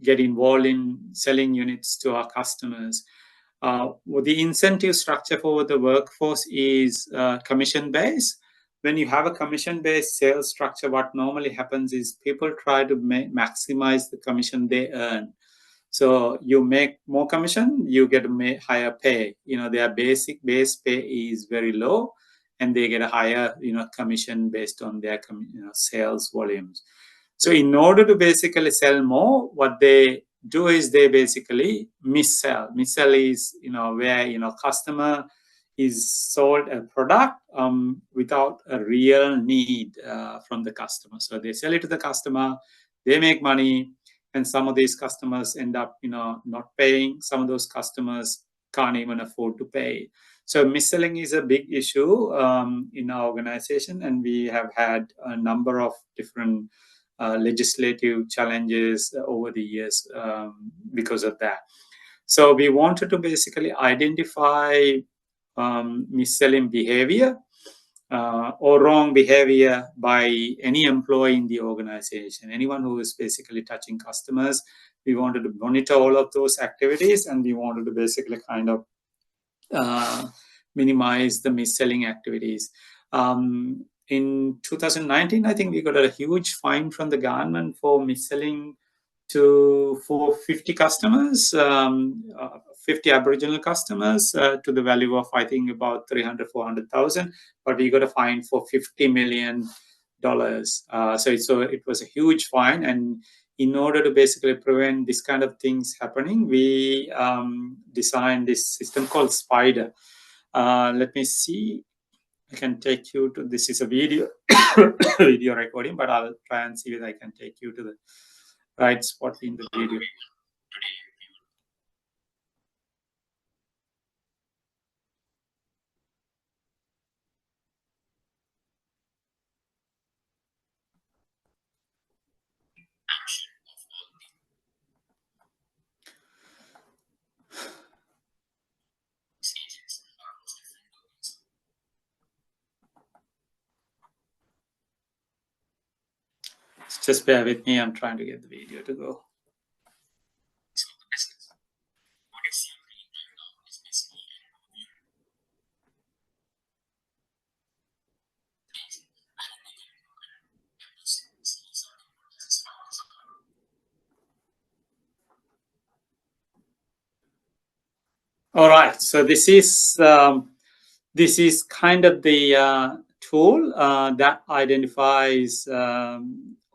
get involved in selling units to our customers. The incentive structure for the workforce is commission-based. When you have a commission-based sales structure, what normally happens is people try to maximize the commission they earn. So you make more commission, you get a higher pay. Their base pay is very low, and they get a higher commission based on their sales volumes. So in order to basically sell more, what they do is they basically mis-sell. Mis-sell is where customer is sold a product without a real need from the customer. So they sell it to the customer, they make money, and some of these customers end up not paying. Some of those customers can't even afford to pay. So mis-selling is a big issue in our organization, and we have had a number of different legislative challenges over the years because of that. So we wanted to basically identify mis-selling behavior or wrong behavior by any employee in the organization. Anyone who is basically touching customers, we wanted to monitor all of those activities, and we wanted to basically kind of minimize the mis-selling activities. In 2019, I think we got a huge fine from the government for mis-selling for 50 customers, 50 Aboriginal customers, to the value of, I think, about 300, 400,000. But we got a fine for $50 million. So it was a huge fine. And in order to basically prevent this kind of things happening, we designed this system called Spider. Let me see. I can take you to, this is a video video recording, but I'll try and see if I can take you to the right spot in the video. Just bear with me. I'm trying to get the video to go. All right. So this is kind of the tool that identifies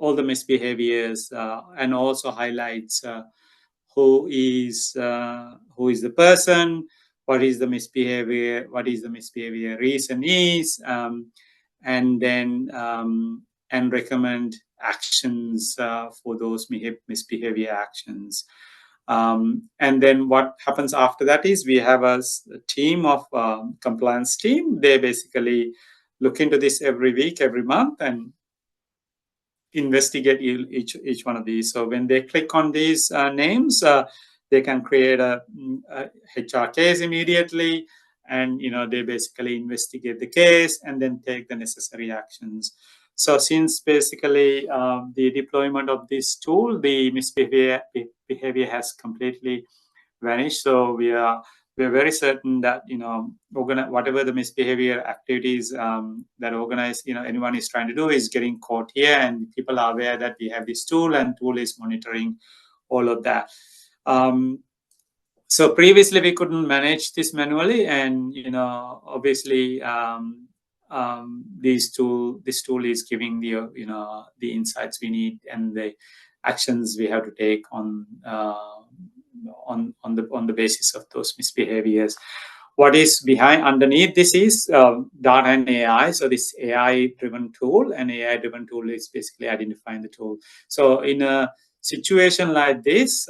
all the misbehaviors and also highlights who is the person, what is the misbehavior, what is the misbehavior reason is, and then and recommend actions for those misbehavior actions. And then what happens after that is we have a team of compliance team. They basically look into this every week, every month, and investigate each one of these. So when they click on these names, they can create a HR case immediately, and they basically investigate the case and then take the necessary actions. So since basically the deployment of this tool, the misbehavior has completely vanished. So we're very certain that whatever the misbehavior activities that anyone is trying to do is getting caught here, and people are aware that we have this tool, and tool is monitoring all of that. So previously we couldn't manage this manually, and obviously this tool is giving the insights we need and the actions we have to take on the basis of those misbehaviors. What is underneath this is data and AI. So this AI-driven tool, and AI-driven tool is basically identifying the tool. So in a situation like this,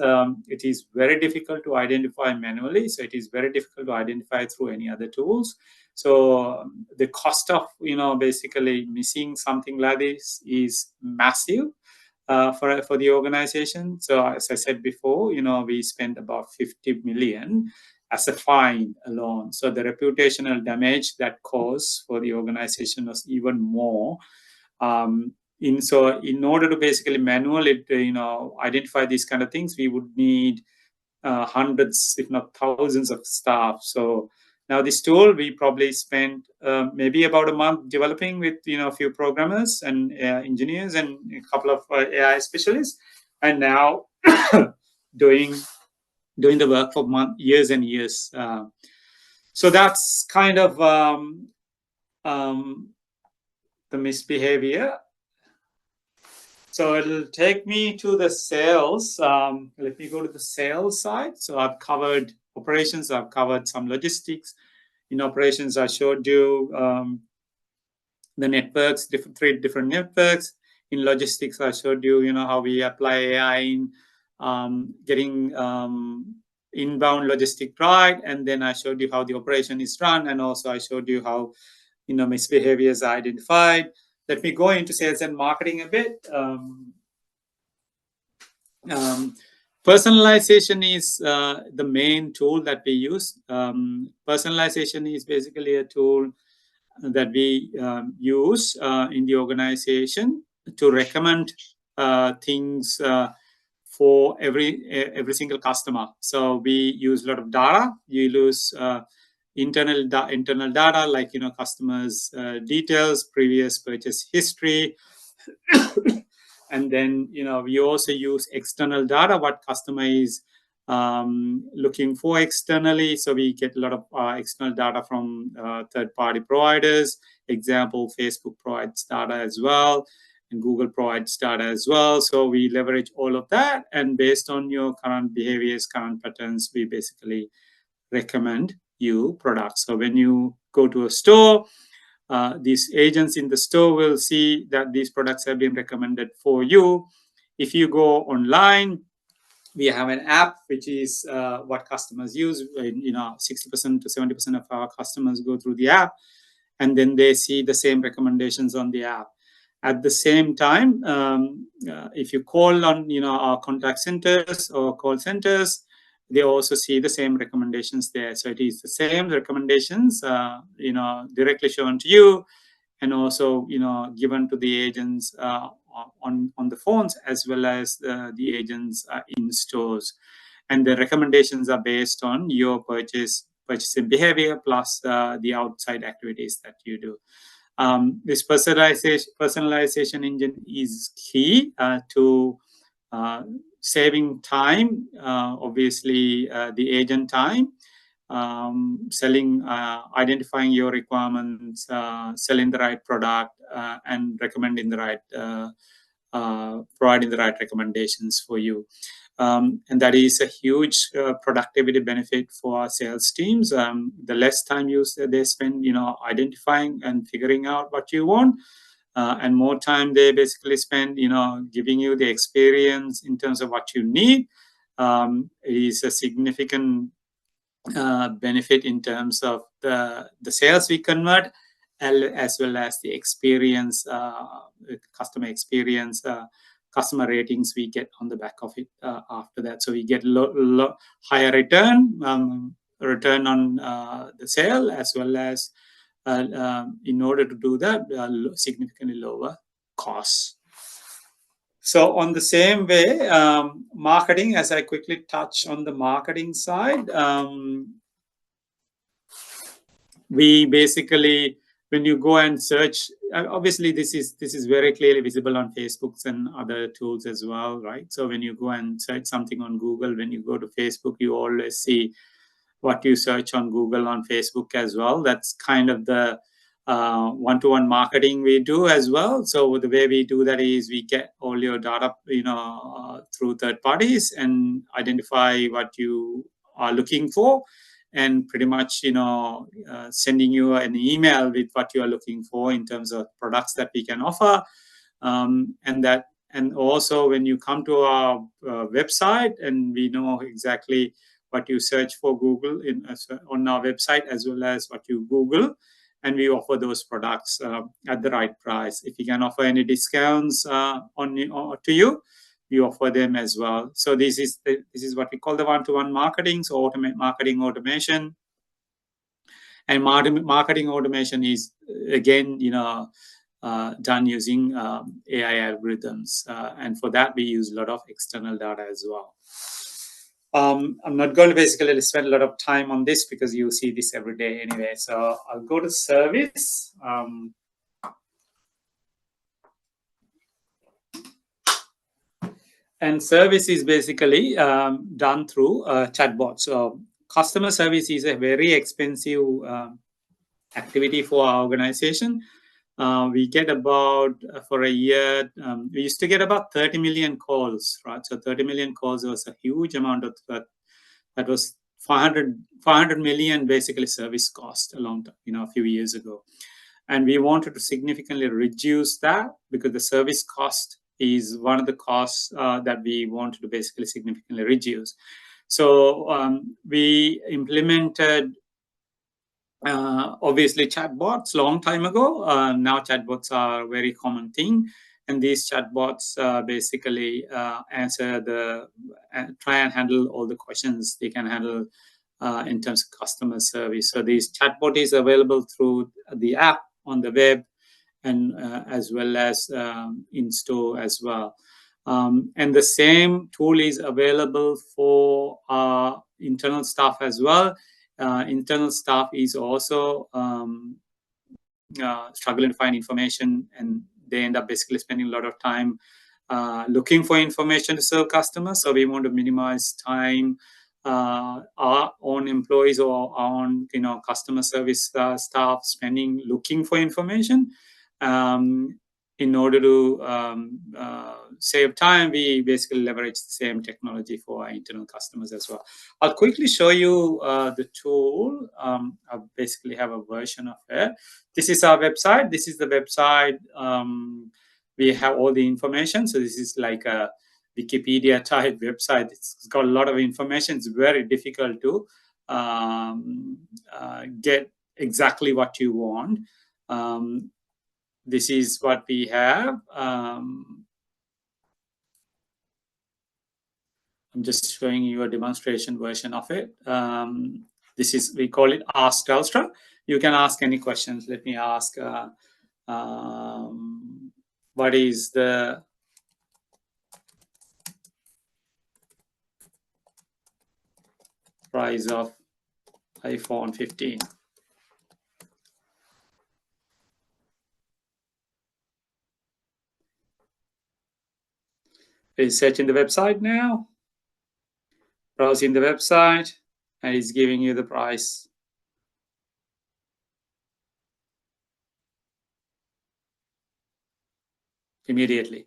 it is very difficult to identify manually. So it is very difficult to identify through any other tools. So the cost of basically missing something like this is massive for the organization. So as I said before, we spent about 50 million as a fine alone. So the reputational damage that caused for the organization was even more. In order to basically manually identify these kind of things, we would need hundreds, if not thousands, of staff. So now this tool, we probably spent maybe about a month developing with a few programmers and engineers and a couple of AI specialists, and now doing the work for years and years. So that's kind of the misbehavior. So it'll take me to the sales. Let me go to the sales side. So I've covered operations. I've covered some logistics. In operations, I showed you the networks, three different networks. In logistics, I showed you, how we apply AI in getting inbound logistic right. And then I showed you how the operation is run. And also I showed you how, misbehaviors are identified. Let me go into sales and marketing a bit. Personalization is the main tool that we use. Personalization is basically a tool that we use in the organization to recommend things for every single customer. So we use a lot of data. You use internal data, like customers' details, previous purchase history, and then we also use external data, what customer is looking for externally. So we get a lot of external data from third-party providers. Example, Facebook provides data as well, and Google provides data as well. So we leverage all of that, and based on your current behaviors, current patterns, we basically recommend you products. So when you go to a store, these agents in the store will see that these products have been recommended for you. If you go online, we have an app, which is what customers use. 60% to 70% of our customers go through the app, and then they see the same recommendations on the app. At the same time, if you call on our contact centers or call centers, they also see the same recommendations there. So it is the same recommendations, directly shown to you, and also given to the agents on the phones, as well as the agents in stores. And the recommendations are based on your purchasing behavior plus the outside activities that you do. This personalization engine is key to saving time, obviously the agent time, selling, identifying your requirements, selling the right product, and recommending the right, providing the right recommendations for you. And that is a huge productivity benefit for our sales teams. The less time they spend, identifying and figuring out what you want, and more time they basically spend, giving you the experience in terms of what you need, is a significant benefit in terms of the sales we convert, as well as the experience, customer experience, customer ratings we get on the back of it after that. So we get higher return on the sale, as well as in order to do that, significantly lower costs. So on the same way, marketing, as I quickly touch on the marketing side, we basically, when you go and search, obviously this is very clearly visible on Facebooks and other tools as well, right? So when you go and search something on Google, when you go to Facebook, you always see what you search on Google on Facebook as well. That's kind of the one-to-one marketing we do as well. So the way we do that is we get all your data, through third parties, and identify what you are looking for, and pretty much, sending you an email with what you are looking for in terms of products that we can offer. And also when you come to our website, and we know exactly what you search for Google on our website, as well as what you Google, and we offer those products at the right price. If you can offer any discounts to you, we offer them as well. So this is what we call the one-to-one marketing, so marketing automation. And marketing automation is, again, done using AI algorithms. And for that, we use a lot of external data as well. I'm not going to basically spend a lot of time on this, because you see this every day anyway. So I'll go to service. And service is basically done through chatbots. So customer service is a very expensive activity for our organization. We get about, for a year, we used to get about 30 million calls, right? So 30 million calls was a huge amount of that. That was 500 million basically service cost a few years ago. And we wanted to significantly reduce that, because the service cost is one of the costs that we wanted to basically significantly reduce. So we implemented, obviously, chatbots long time ago. Now chatbots are a very common thing. And these chatbots basically try and handle all the questions they can handle in terms of customer service. So this chatbot is available through the app on the web, and as well as in store as well. And the same tool is available for internal staff as well. Internal staff is also struggling to find information, and they end up basically spending a lot of time looking for information to serve customers. So we want to minimize time our own employees or our own customer service staff spending looking for information. In order to save time, we basically leverage the same technology for our internal customers as well. I'll quickly show you the tool. I basically have a version of it. This is our website. This is the website. We have all the information. So this is like a Wikipedia type website. It's got a lot of information. It's very difficult to get exactly what you want. This is what we have. I'm just showing you a demonstration version of it. This is, we call it Ask Telstra. You can ask any questions. Let me ask, what is the price of iPhone 15? Is searching the website now, browsing the website, and it's giving you the price. Immediately.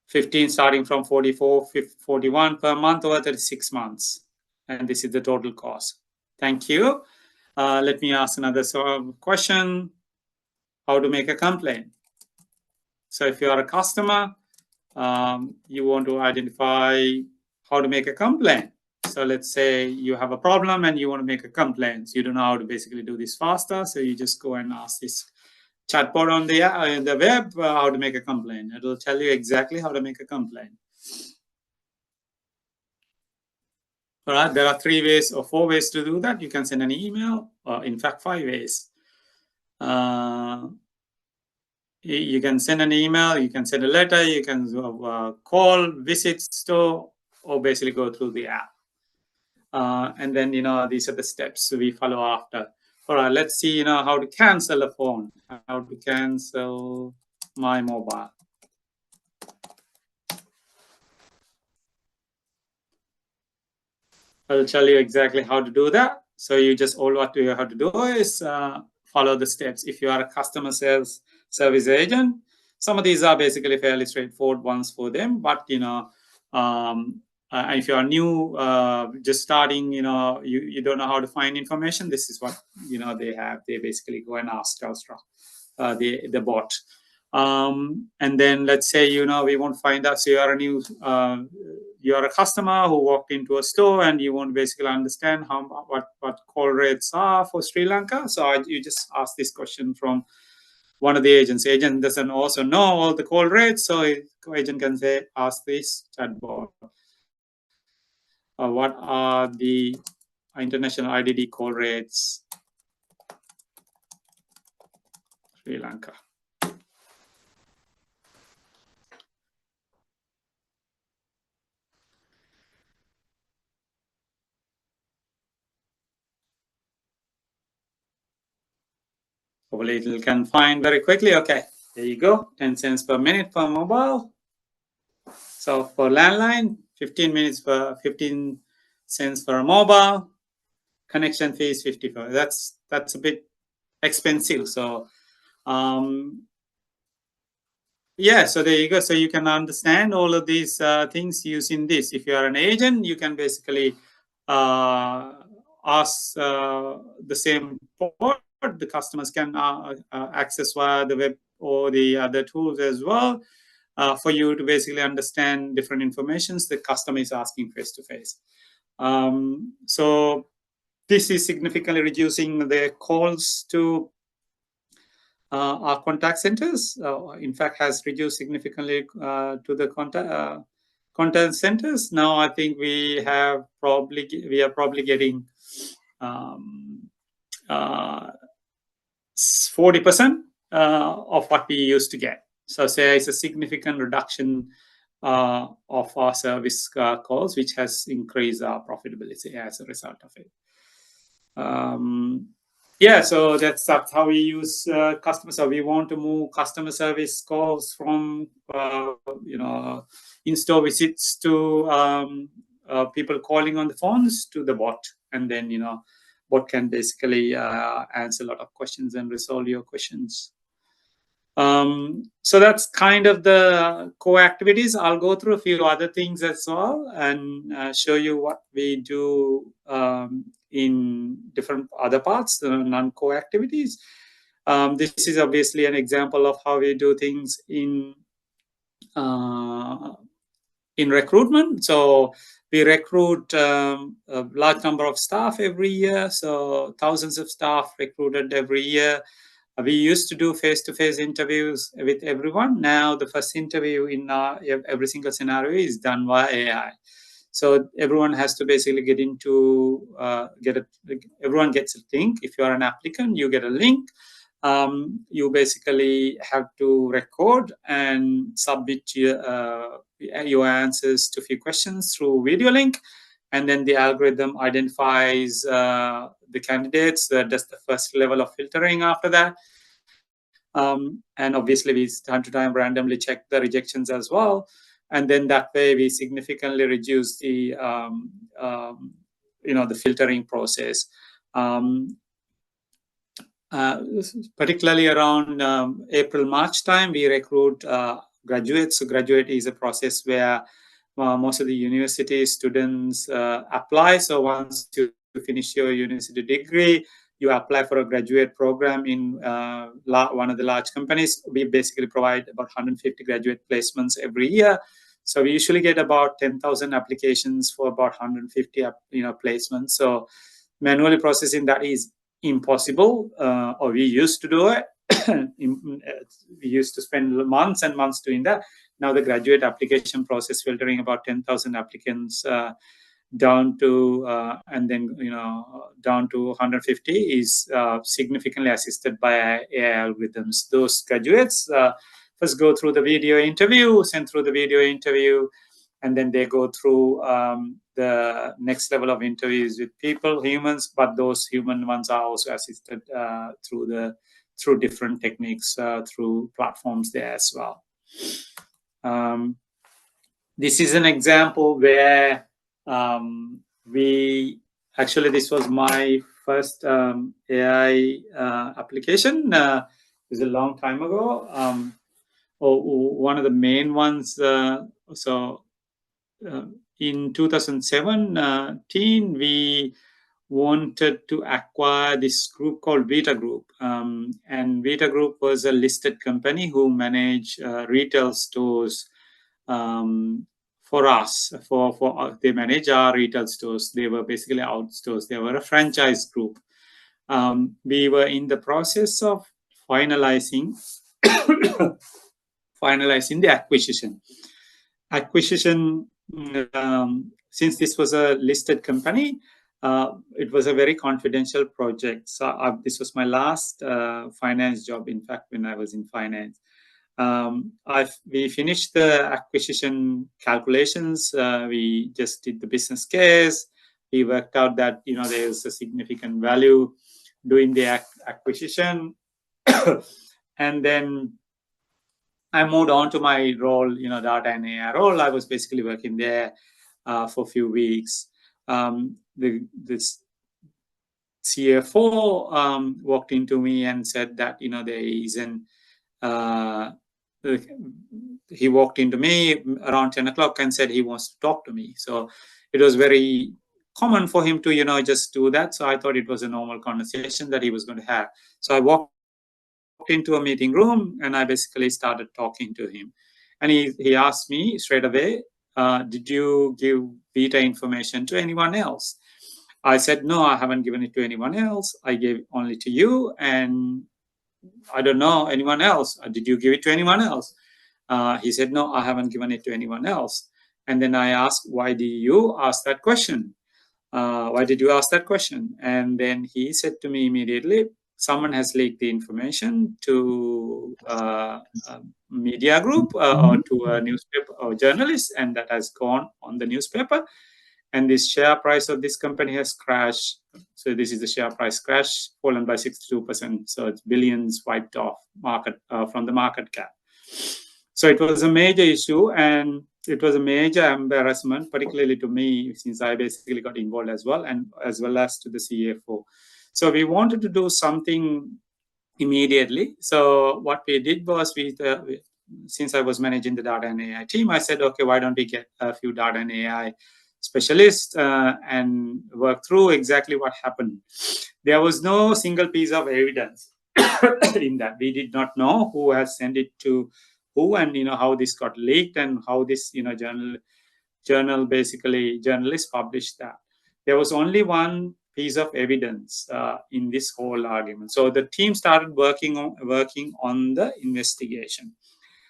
15 starting from 44, 41 per month over 36 months. And this is the total cost. Thank you. Let me ask another question. How to make a complaint? So if you are a customer, you want to identify how to make a complaint. So let's say you have a problem and you want to make a complaint. So you don't know how to basically do this faster. So you just go and ask this chatbot on the web how to make a complaint. It will tell you exactly how to make a complaint. All right, there are 3 ways or 4 ways to do that. You can send an email, or in fact 5 ways. You can send an email, you can send a letter, you can call, visit store, or basically go through the app. And then, these are the steps we follow after. All right, let's see, how to cancel a phone, how to cancel my mobile. I'll tell you exactly how to do that. So you just all what you have to do is follow the steps. If you are a customer service agent, some of these are basically fairly straightforward ones for them. But if you are new, just starting, you don't know how to find information. This is what they have. They basically go and ask Telstra, the bot. And then let's say we want to find out. So you are a new you are a customer who walked into a store and you want to basically understand what call rates are for Sri Lanka. So you just ask this question from one of the agents. The agent doesn't also know all the call rates, so agent can say, ask this chatbot, what are the international IDD call rates Sri Lanka? Hopefully it can find very quickly. Okay, there you go. 10 cents per minute for mobile. So for landline, 15 cents for a mobile. Connection fee is 54. That's a bit expensive. So yeah, so there you go. So you can understand all of these things using this. If you are an agent, you can basically ask the same port. The customers can access via the web or the other tools as well for you to basically understand different informations the customer is asking face to face. So this is significantly reducing the calls to our contact centers. In fact, has reduced significantly to the contact centers. Now I think we are probably getting 40% of what we used to get. So say it's a significant reduction of our service calls, which has increased our profitability as a result of it. Yeah, so that's how we use customer. So we want to move customer service calls from in-store visits to people calling on the phones to the bot, and then bot can basically answer a lot of questions and resolve your questions. So that's kind of the core activities. I'll go through a few other things as well and show you what we do in different other parts, the non-core activities. This is obviously an example of how we do things in recruitment. So we recruit a large number of staff every year. So thousands of staff recruited every year. We used to do face-to-face interviews with everyone. Now the first interview in every single scenario is done via AI. So everyone has to basically get into everyone gets a link. If you are an applicant, you get a link. You basically have to record and submit your answers to a few questions through video link, and then the algorithm identifies the candidates, does the first level of filtering after that. And obviously we time to time randomly check the rejections as well. And then that way we significantly reduce the the filtering process. Particularly around April, March time, we recruit graduates. So graduate is a process where most of the university students apply. So once you finish your university degree, you apply for a graduate program in one of the large companies. We basically provide about 150 graduate placements every year. So we usually get about 10,000 applications for about 150 placements. So manually processing that is impossible, or we used to do it. We used to spend months and months doing that. Now the graduate application process filtering about 10,000 applicants down to and then down to 150 is significantly assisted by AI algorithms. Those graduates first go through the video interview, send through the video interview, and then they go through the next level of interviews with humans, but those human ones are also assisted through different techniques, through platforms there as well. This is an example where this was my first AI application. It was a long time ago. One of the main ones, in 2017, we wanted to acquire this group called Vita Group. And Vita Group was a listed company who managed retail stores for us. They manage our retail stores. They were basically out stores. They were a franchise group. We were in the process of finalizing the acquisition. Since this was a listed company, it was a very confidential project. So this was my last finance job, in fact, when I was in finance. We finished the acquisition calculations. We just did the business case. We worked out that there's a significant value doing the acquisition. And then I moved on to my role, data and AI role. I was basically working there for a few weeks. This CFO walked into me and said that there isn't. He walked into me around 10 o'clock and said he wants to talk to me. So it was very common for him to just do that. So I thought it was a normal conversation that he was going to have. So I walked into a meeting room and I basically started talking to him. And he asked me straight away, did you give Vita information to anyone else? I said, no, I haven't given it to anyone else. I gave only to you, and I don't know anyone else. Did you give it to anyone else? He said, no, I haven't given it to anyone else. And then I asked, why did you ask that question? Why did you ask that question? And then he said to me immediately, someone has leaked the information to a media group or to a newspaper or journalist, and that has gone on the newspaper. And this share price of this company has crashed. So this is the share price crash, fallen by 62%. So it's billions wiped off market from the market cap. So it was a major issue, and it was a major embarrassment, particularly to me, since I basically got involved as well, and as well as to the CFO. So we wanted to do something immediately. So what we did was, since I was managing the data and AI team, I said, okay, why don't we get a few data and AI specialists and work through exactly what happened. There was no single piece of evidence in that. We did not know who has sent it to who, and how this got leaked, and how this journal basically journalists published that. There was only one piece of evidence in this whole argument. So the team started working on the investigation.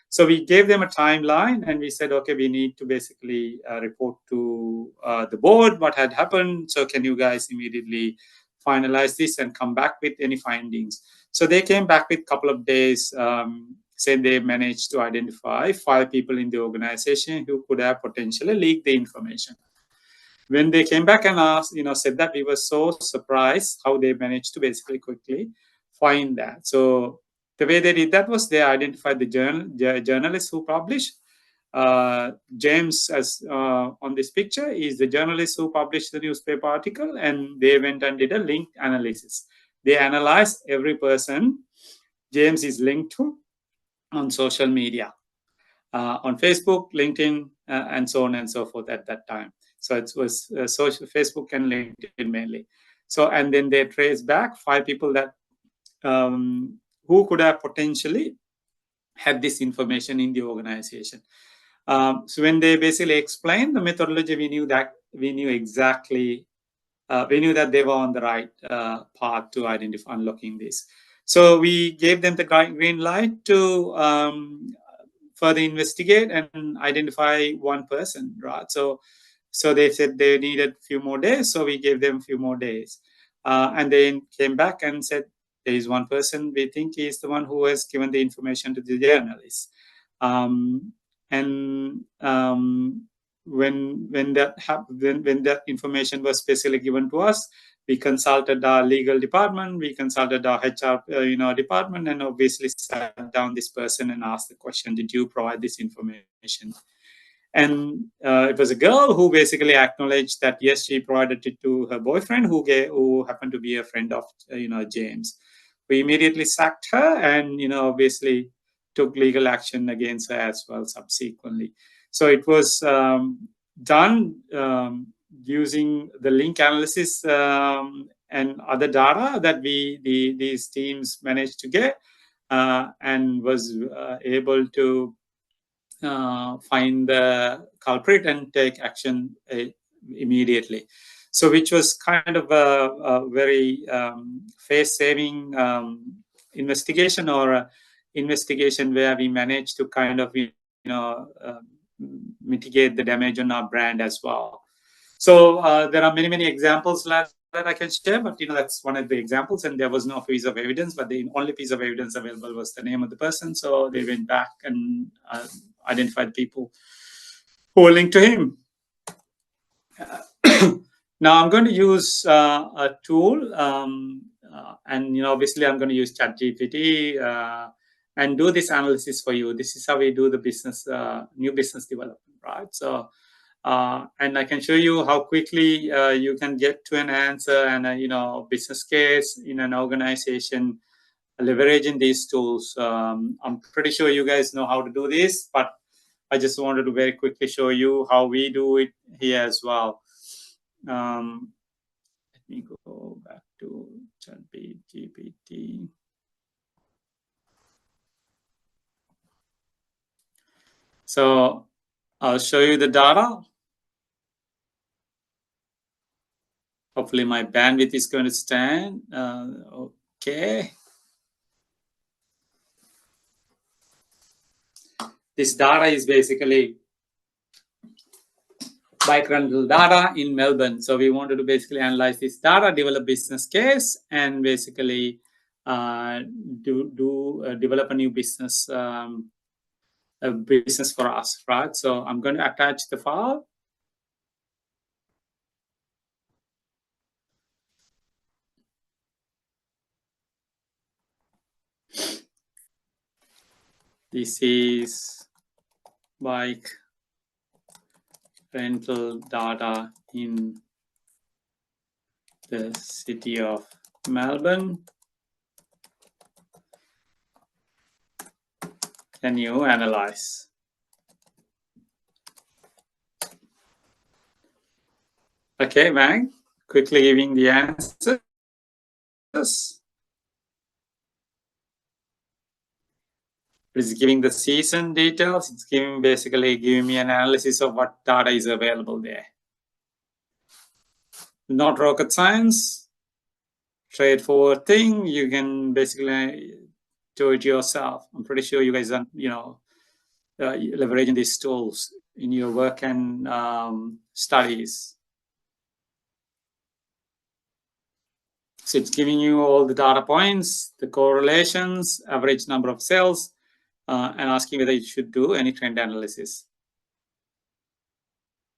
So we gave them a timeline, and we said, okay, we need to basically report to the board what had happened. So can you guys immediately finalize this and come back with any findings? So they came back with a couple of days, said they managed to identify 5 people in the organization who could have potentially leaked the information. When they came back and asked, said that, we were so surprised how they managed to basically quickly find that. So the way they did that was they identified the journalist who published. James, as on this picture, is the journalist who published the newspaper article, and they went and did a link analysis. They analyzed every person James is linked to on social media, on Facebook, LinkedIn, and so on and so forth at that time. So it was social, Facebook and LinkedIn mainly. So, and then they traced back 5 people that who could have potentially had this information in the organization. So when they basically explained the methodology, we knew that exactly, we knew that they were on the right path to identify unlocking this. So we gave them the green light to further investigate and identify one person, right? So they said they needed a few more days, so we gave them a few more days. And they came back and said, there is one person we think is the one who has given the information to the journalists. When that information was specifically given to us, we consulted our legal department, we consulted our HR department, and obviously sat down this person and asked the question, did you provide this information? And it was a girl who basically acknowledged that yes, she provided it to her boyfriend, who happened to be a friend of James. We immediately sacked her, and obviously took legal action against her as well subsequently. So it was done using the link analysis and other data that these teams managed to get, and was able to find the culprit and take action immediately. So which was kind of a very face-saving investigation, or a investigation where we managed to kind of mitigate the damage on our brand as well. So there are many examples that I can share, but that's one of the examples, and there was no piece of evidence, but the only piece of evidence available was the name of the person. So they went back and identified people who were linked to him. Now I'm going to use a tool, and obviously I'm going to use ChatGPT and do this analysis for you. This is how we do the business, new business development, right? So, and I can show you how quickly you can get to an answer and a business case in an organization leveraging these tools. I'm pretty sure you guys know how to do this, but I just wanted to very quickly show you how we do it here as well. Let me go back to ChatGPT. So I'll show you the data. Hopefully my bandwidth is going to stand. Okay. This data is basically bike rental data in Melbourne. So we wanted to basically analyze this data, develop business case, and basically develop a new business, a business for us, right? So I'm going to attach the file. This is bike rental data in the city of Melbourne. Can you analyze? Okay, Mang, quickly giving the answers. It's giving the season details. It's basically giving me an analysis of what data is available there. Not rocket science, straightforward thing. You can basically do it yourself. I'm pretty sure you guys are, leveraging these tools in your work and studies. So it's giving you all the data points, the correlations, average number of cells, and asking whether you should do any trend analysis.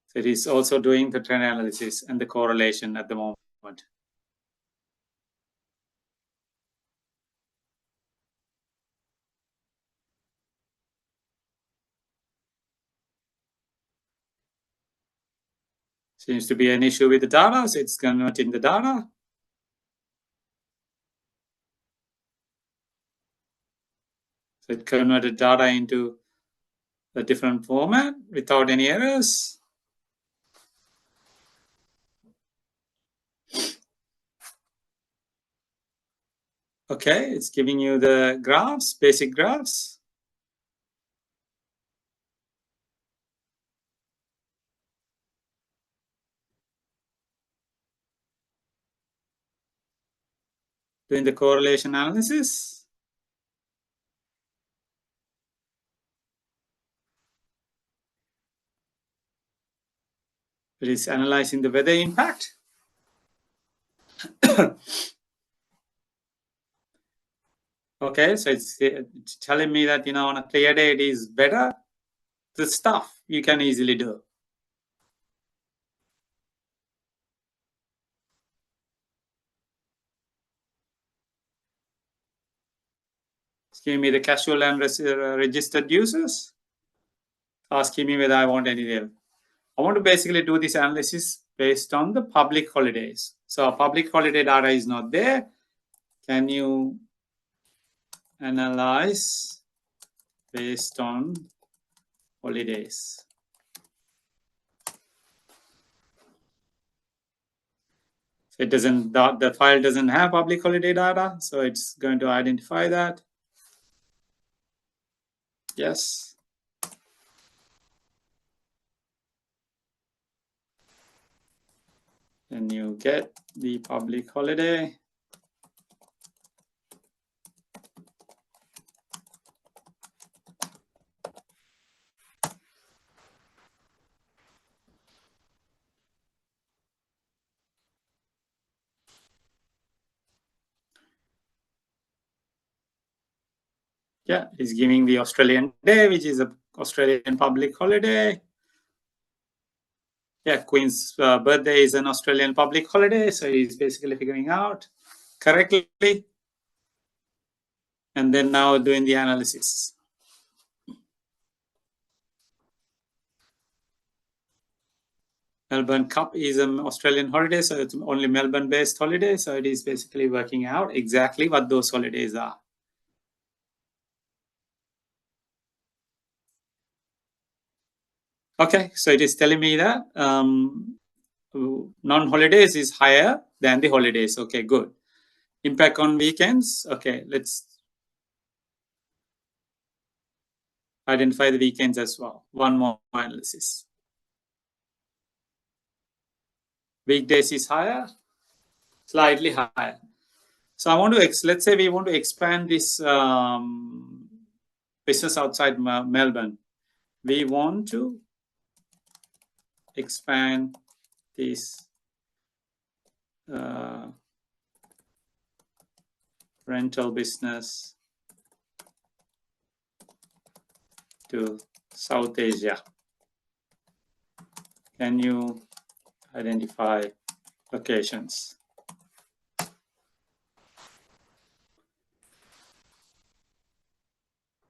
So it is also doing the trend analysis and the correlation at the moment. Seems to be an issue with the data, so it's converting the data. So it converted data into a different format without any errors. Okay, it's giving you the graphs, basic graphs. Doing the correlation analysis. It is analyzing the weather impact. Okay, so it's telling me that, on a clear day, it is better. The stuff you can easily do. It's giving me the casual and registered users. Asking me whether I want any there. I want to basically do this analysis based on the public holidays. So public holiday data is not there. Can you analyze based on holidays? So it doesn't, the file doesn't have public holiday data, so it's going to identify that. Yes. Then you get the public holiday. Yeah, it's giving the Australian Day, which is an Australian public holiday. Yeah, Queen's birthday is an Australian public holiday, so he's basically figuring out correctly. And then now doing the analysis. Melbourne Cup is an Australian holiday, so it's only Melbourne-based holiday. So it is basically working out exactly what those holidays are. Okay, so it is telling me that non-holidays is higher than the holidays. Okay, good. Impact on weekends. Okay, let's identify the weekends as well. One more analysis. Weekdays is higher, slightly higher. So I want to, let's say we want to expand this business outside Melbourne. We want to expand this rental business to South Asia. Can you identify locations?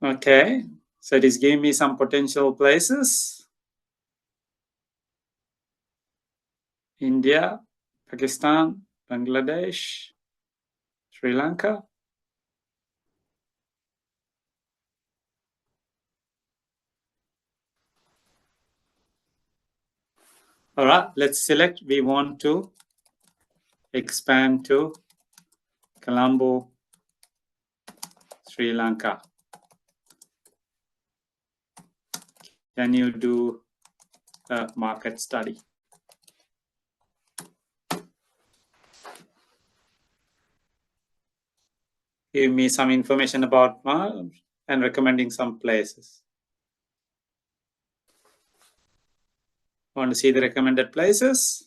Okay, so it is giving me some potential places. India, Pakistan, Bangladesh, Sri Lanka. All right, let's select. We want to expand to Colombo, Sri Lanka. Can you do a market study? Give me some information about and recommending some places. Want to see the recommended places?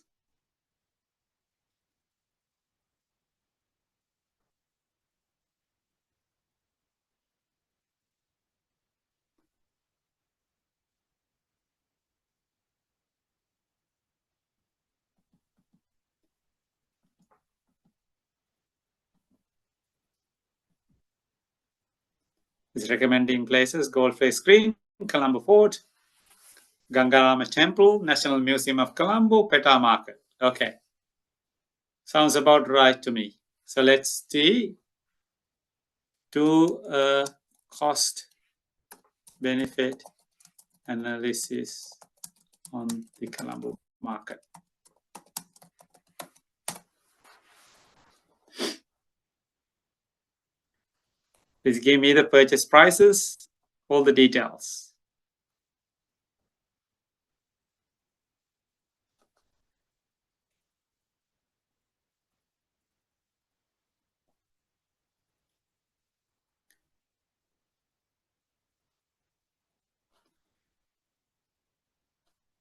It's recommending places: Goldface Green, Colombo Fort, Gangarama Temple, National Museum of Colombo, Peta Market. Okay. Sounds about right to me. So let's see. Do a cost benefit analysis on the Colombo market. Please give me the purchase prices, all the details.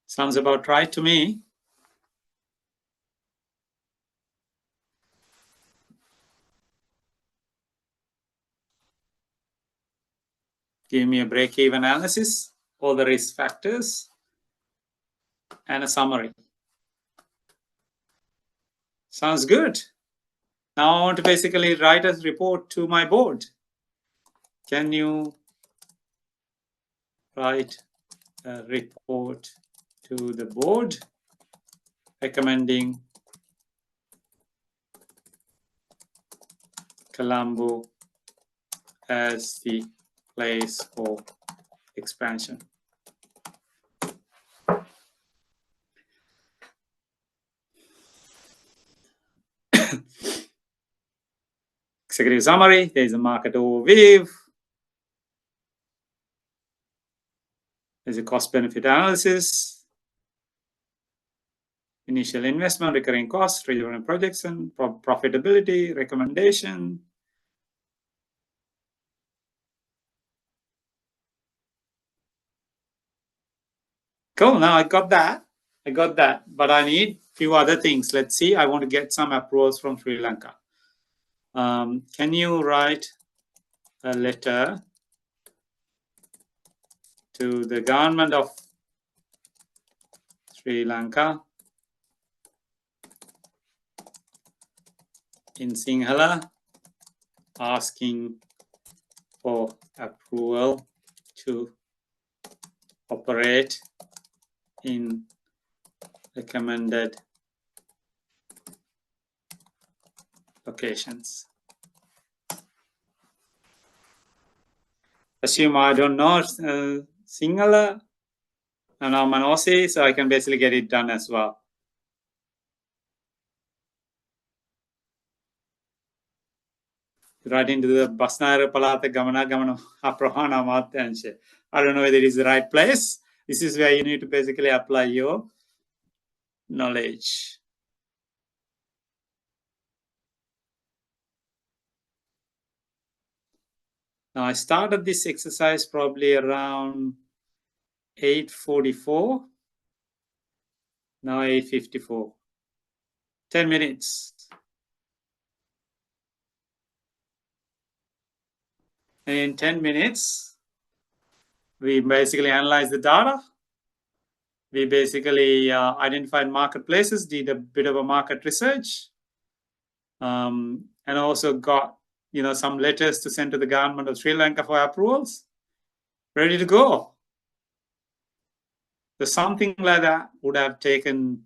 Sounds about right to me. Give me a break-even analysis, all the risk factors, and a summary. Sounds good. Now I want to basically write a report to my board. Can you write a report to the board recommending Colombo as the place for expansion? Executive summary, there's a market overview. There's a cost benefit analysis, initial investment, recurring costs, revenue projection, profitability, recommendation. Cool, now I got that. But I need a few other things. Let's see, I want to get some approvals from Sri Lanka. Can you write a letter to the government of Sri Lanka in Sinhala asking for approval to operate in recommended locations? Assume I don't know Sinhala and I'm an Aussie, so I can basically get it done as well. Right into the Basnara Palata Gamana Gamana Aprohana Mathanshe. I don't know whether it is the right place. This is where you need to basically apply your knowledge. Now I started this exercise probably around 8:44. Now 8:54. 10 minutes. And in 10 minutes, we basically analyzed the data. We basically identified marketplaces, did a bit of a market research, and also got some letters to send to the government of Sri Lanka for approvals. Ready to go. So something like that would have taken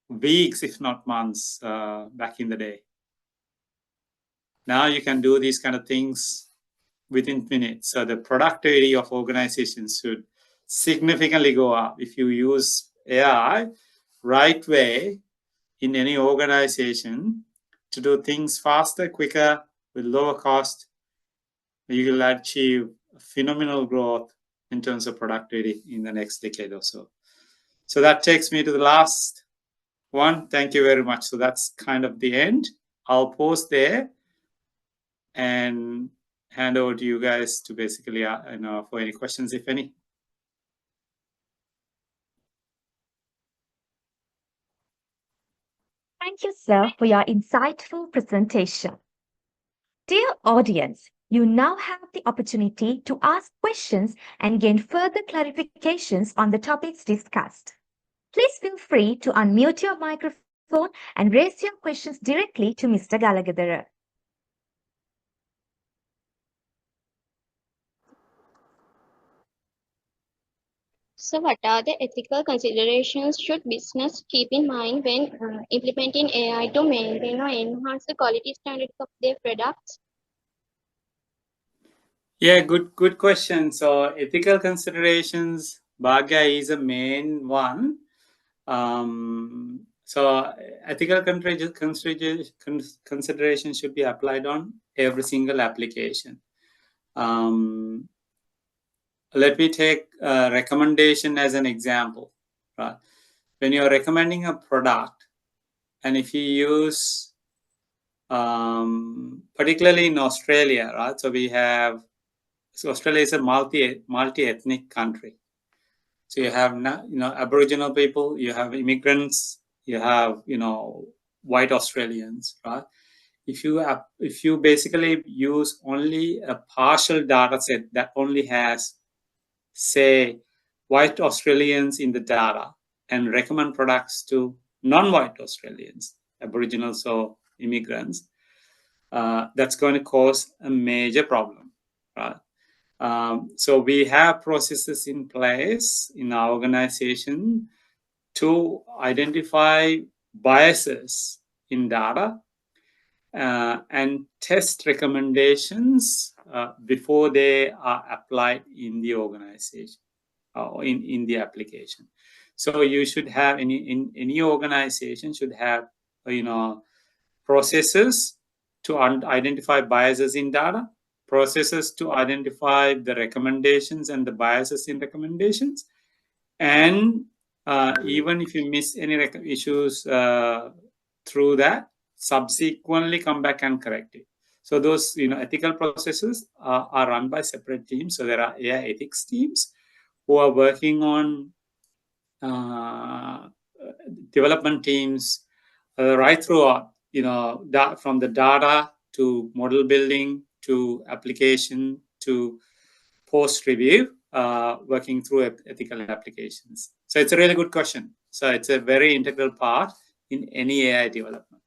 weeks, if not months, back in the day. Now you can do these kind of things within minutes. So the productivity of organizations should significantly go up if you use AI right way in any organization to do things faster, quicker, with lower cost. You will achieve phenomenal growth in terms of productivity in the next decade or so. So that takes me to the last one. Thank you very much. So that's kind of the end. I'll pause there and hand over to you guys to basically, for any questions, if any. Thank you, sir, for your insightful presentation. Dear audience, you now have the opportunity to ask questions and gain further clarifications on the topics discussed. Please feel free to unmute your microphone and raise your questions directly to Mr. Galagadhara. So what are the ethical considerations should business keep in mind when implementing AI to maintain or enhance the quality standards of their products? Yeah, good question. So ethical considerations, Bhagya is a main one. So ethical consideration should be applied on every single application. Let me take a recommendation as an example. Right? When you're recommending a product, and if you use, particularly in Australia, right? So Australia is a multi-ethnic country. So you have Aboriginal people, you have immigrants, you have white Australians, right? If you basically use only a partial data set that only has, say, white Australians in the data and recommend products to non-white Australians, Aboriginals or immigrants, that's going to cause a major problem, right? So we have processes in place in our organization to identify biases in data and test recommendations before they are applied in the organization or in the application. So you should have any organization should have processes to identify biases in data, processes to identify the recommendations and the biases in recommendations, and even if you miss any issues through that, subsequently come back and correct it. So those ethical processes are run by separate teams. So there are AI ethics teams who are working on development teams right throughout, from the data to model building to application to post review, working through ethical applications. So it's a really good question. So it's a very integral part in any AI development.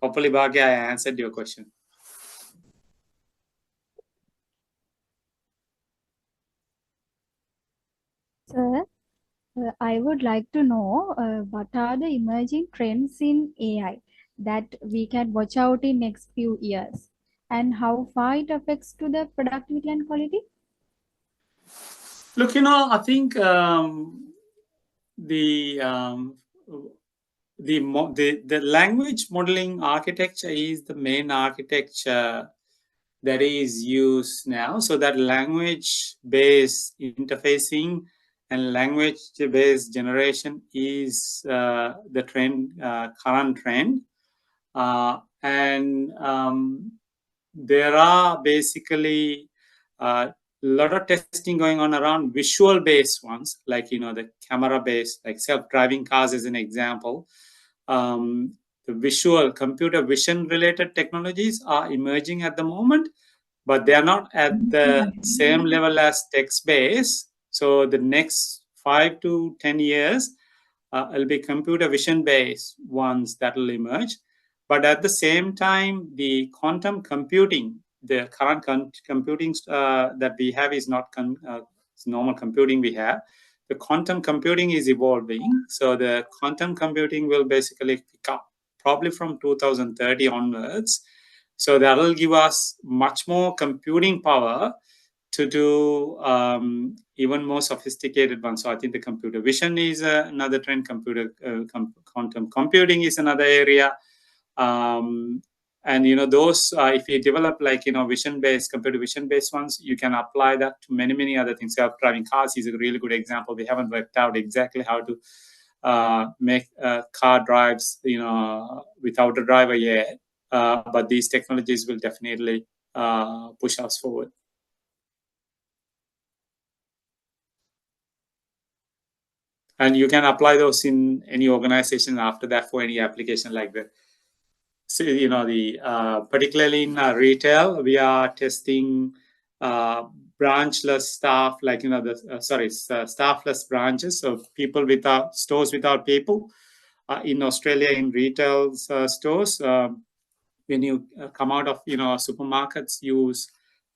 Hopefully, Bhagya, I answered your question. Sir, I would like to know what are the emerging trends in AI that we can watch out in next few years, and how far it affects to the productivity and quality? Look, I think the language modeling architecture is the main architecture that is used now. So that language-based interfacing and language-based generation is the trend, current trend. And there are basically a lot of testing going on around visual-based ones, like, the camera-based, like self-driving cars as an example. The visual computer vision related technologies are emerging at the moment, but they are not at the same level as text-based. So the next 5 to 10 years, it'll be computer vision-based ones that will emerge. But at the same time, the quantum computing, the current computing that we have is not normal computing we have. The quantum computing is evolving. So the quantum computing will basically pick up probably from 2030 onwards. So that will give us much more computing power to do even more sophisticated ones. So I think the computer vision is another trend. Quantum computing is another area. And those if you develop like computer vision based ones, you can apply that to many other things. Self-driving cars is a really good example. We haven't worked out exactly how to make car drives without a driver yet, but these technologies will definitely push us forward. And you can apply those in any organization after that for any application like that. So, particularly in retail, we are testing branchless staff, like, staffless branches. So people without stores without people. In Australia, in retail stores, when you come out of, supermarkets, you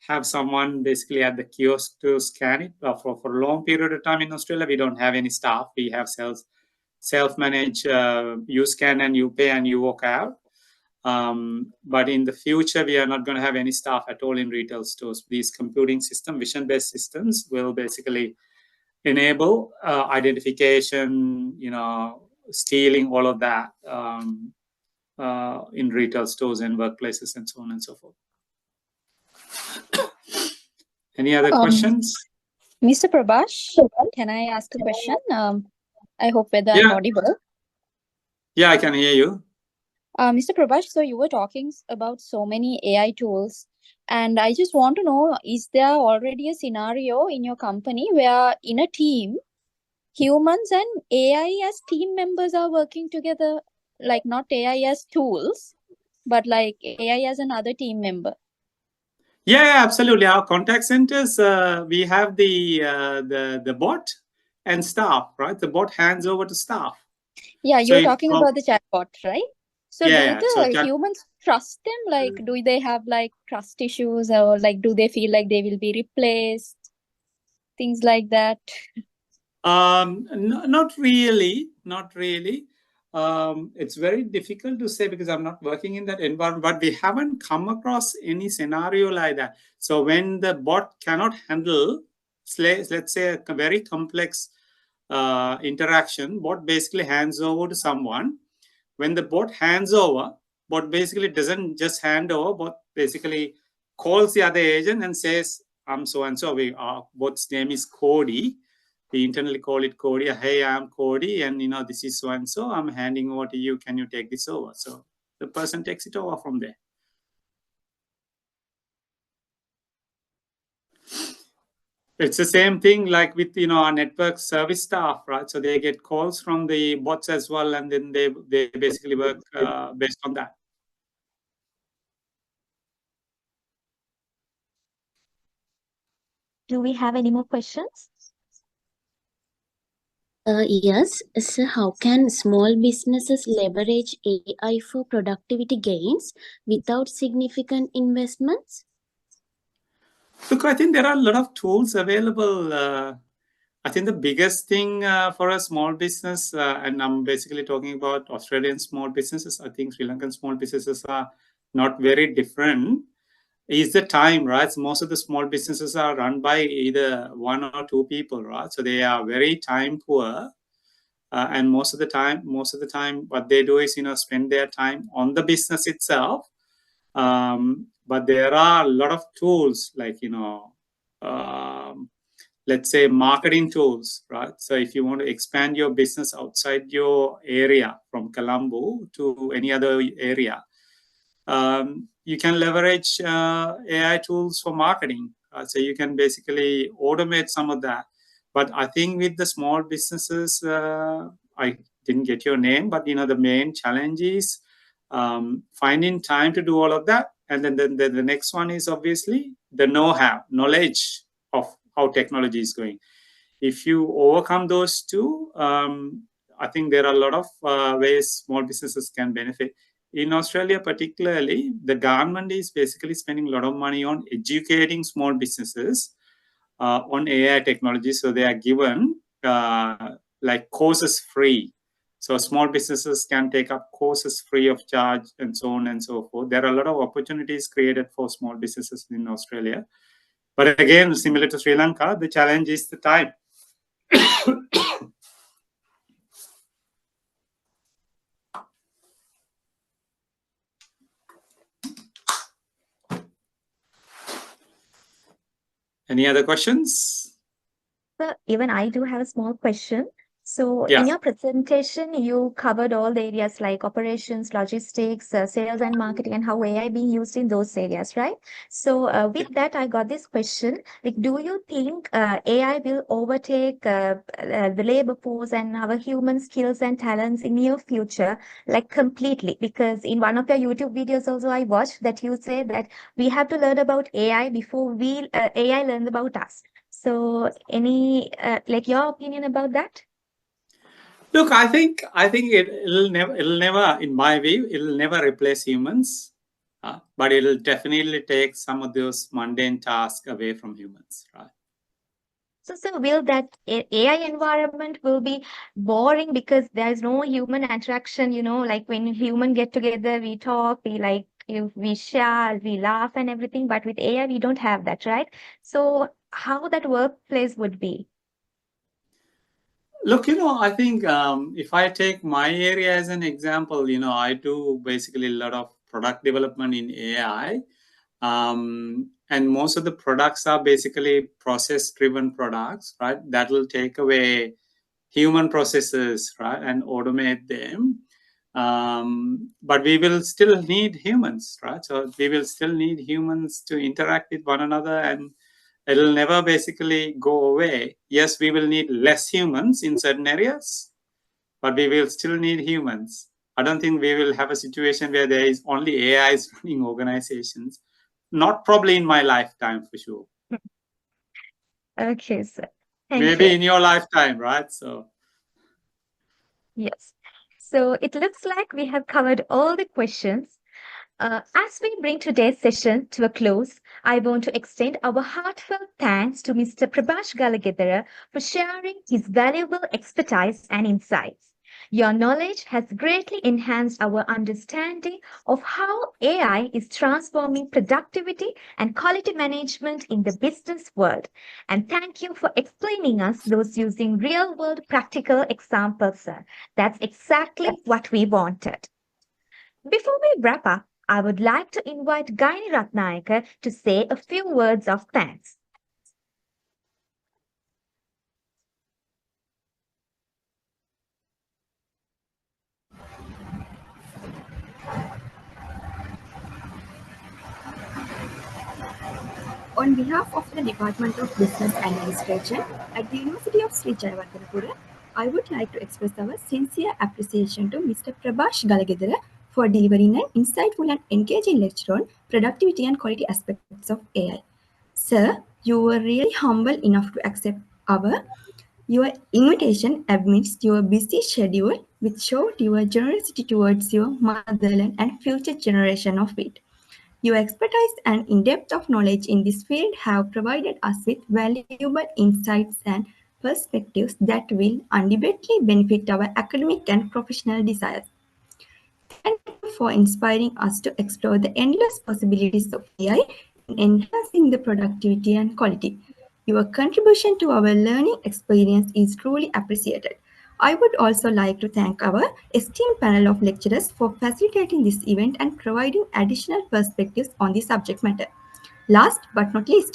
have someone basically at the kiosk to scan it. For a long period of time in Australia, we don't have any staff. We have self-managed, you scan and you pay and you walk out. But in the future, we are not going to have any staff at all in retail stores. These computing system, vision-based systems will basically enable identification, stealing, all of that in retail stores and workplaces and so on and so forth. Any other questions? Mr. Prabhash, can I ask a question? I hope whether I'm audible. Yeah, I can hear you. Mr. Prabhash, so you were talking about so many AI tools, and I just want to know, is there already a scenario in your company where in a team, humans and AI as team members are working together, like not AI as tools, but like AI as another team member? Yeah, absolutely. Our contact centers, we have the bot and staff, right? The bot hands over to staff. Yeah, you're talking about the chatbot, right? So yeah, do the humans trust them? Like, do they have like trust issues, or like do they feel like they will be replaced? Things like that. Not really. It's very difficult to say because I'm not working in that environment, but we haven't come across any scenario like that. So when the bot cannot handle, let's say, a very complex interaction, bot basically hands over to someone. When the bot hands over, bot basically doesn't just hand over, bot basically calls the other agent and says, I'm so-and-so. Bot's name is Cody. We internally call it Cody. Hey, I'm Cody, and this is so-and-so. I'm handing over to you. Can you take this over? So the person takes it over from there. It's the same thing like with our network service staff, right? So they get calls from the bots as well, and then they basically work based on that. Do we have any more questions? Yes. So how can small businesses leverage AI for productivity gains without significant investments? Look, I think there are a lot of tools available. I think the biggest thing for a small business, and I'm basically talking about Australian small businesses, I think Sri Lankan small businesses are not very different, is the time, right? So most of the small businesses are run by either 1 or 2 people, right? So they are very time poor. And most of the time, what they do is, spend their time on the business itself. But there are a lot of tools like, let's say marketing tools, right? So if you want to expand your business outside your area from Colombo to any other area, you can leverage AI tools for marketing. So you can basically automate some of that. But I think with the small businesses, I didn't get your name, but the main challenge is finding time to do all of that. and then the next one is obviously the know-how, knowledge of how technology is going. If you overcome those two, I think there are a lot of ways small businesses can benefit. In Australia, particularly, the government is basically spending a lot of money on educating small businesses on AI technology. So they are given like courses free. So small businesses can take up courses free of charge and so on and so forth. There are a lot of opportunities created for small businesses in Australia. But again, similar to Sri Lanka, the challenge is the time. Any other questions? So even I do have a small question. So Yeah. in your presentation, you covered all the areas like operations, logistics, sales and marketing, and how AI being used in those areas, right? So with that, I got this question. Like, do you think AI will overtake the labor force and our human skills and talents in near future, like completely? Because in one of your YouTube videos also, I watched that you say that we have to learn about AI before AI learns about us. So any like your opinion about that? Look, I think it'll never, in my view, it'll never replace humans, but it'll definitely take some of those mundane tasks away from humans, right? So will that AI environment will be boring because there's no human interaction, like when human get together, we talk, we share, we laugh and everything, but with AI, we don't have that, right? So how that workplace would be? Look, I think if I take my area as an example, I do basically a lot of product development in AI. And most of the products are basically process-driven products, right? That will take away human processes, right, and automate them. But we will still need humans, right? So we will still need humans to interact with one another, and it'll never basically go away. Yes, we will need less humans in certain areas, but we will still need humans. I don't think we will have a situation where there is only AIs running organizations. Not probably in my lifetime, for sure. Okay, sir. Thank Maybe you. in your lifetime, right? So Yes. So it looks like we have covered all the questions. As we bring today's session to a close, I want to extend our heartfelt thanks to Mr. Prabash Galagedara for sharing his valuable expertise and insights. Your knowledge has greatly enhanced our understanding of how AI is transforming productivity and quality management in the business world. And thank you for explaining us those using real-world practical examples, sir. That's exactly what we wanted. Before we wrap up, I would like to invite Gaini Ratnayaka to say a few words of thanks. On behalf of the Department of Business Administration at the University of Sri Jayawardhanapura, I would like to express our sincere appreciation to Mr. Prabash Galagedara for delivering an insightful and engaging lecture on productivity and quality aspects of AI. Sir, you were really humble enough to accept your invitation amidst your busy schedule, which showed your generosity towards your motherland and future generation of it. Your expertise and in-depth of knowledge in this field have provided us with valuable insights and perspectives that will undoubtedly benefit our academic and professional desires. Thank you for inspiring us to explore the endless possibilities of AI in enhancing the productivity and quality. Your contribution to our learning experience is truly appreciated. I would also like to thank our esteemed panel of lecturers for facilitating this event and providing additional perspectives on the subject matter. Last but not least,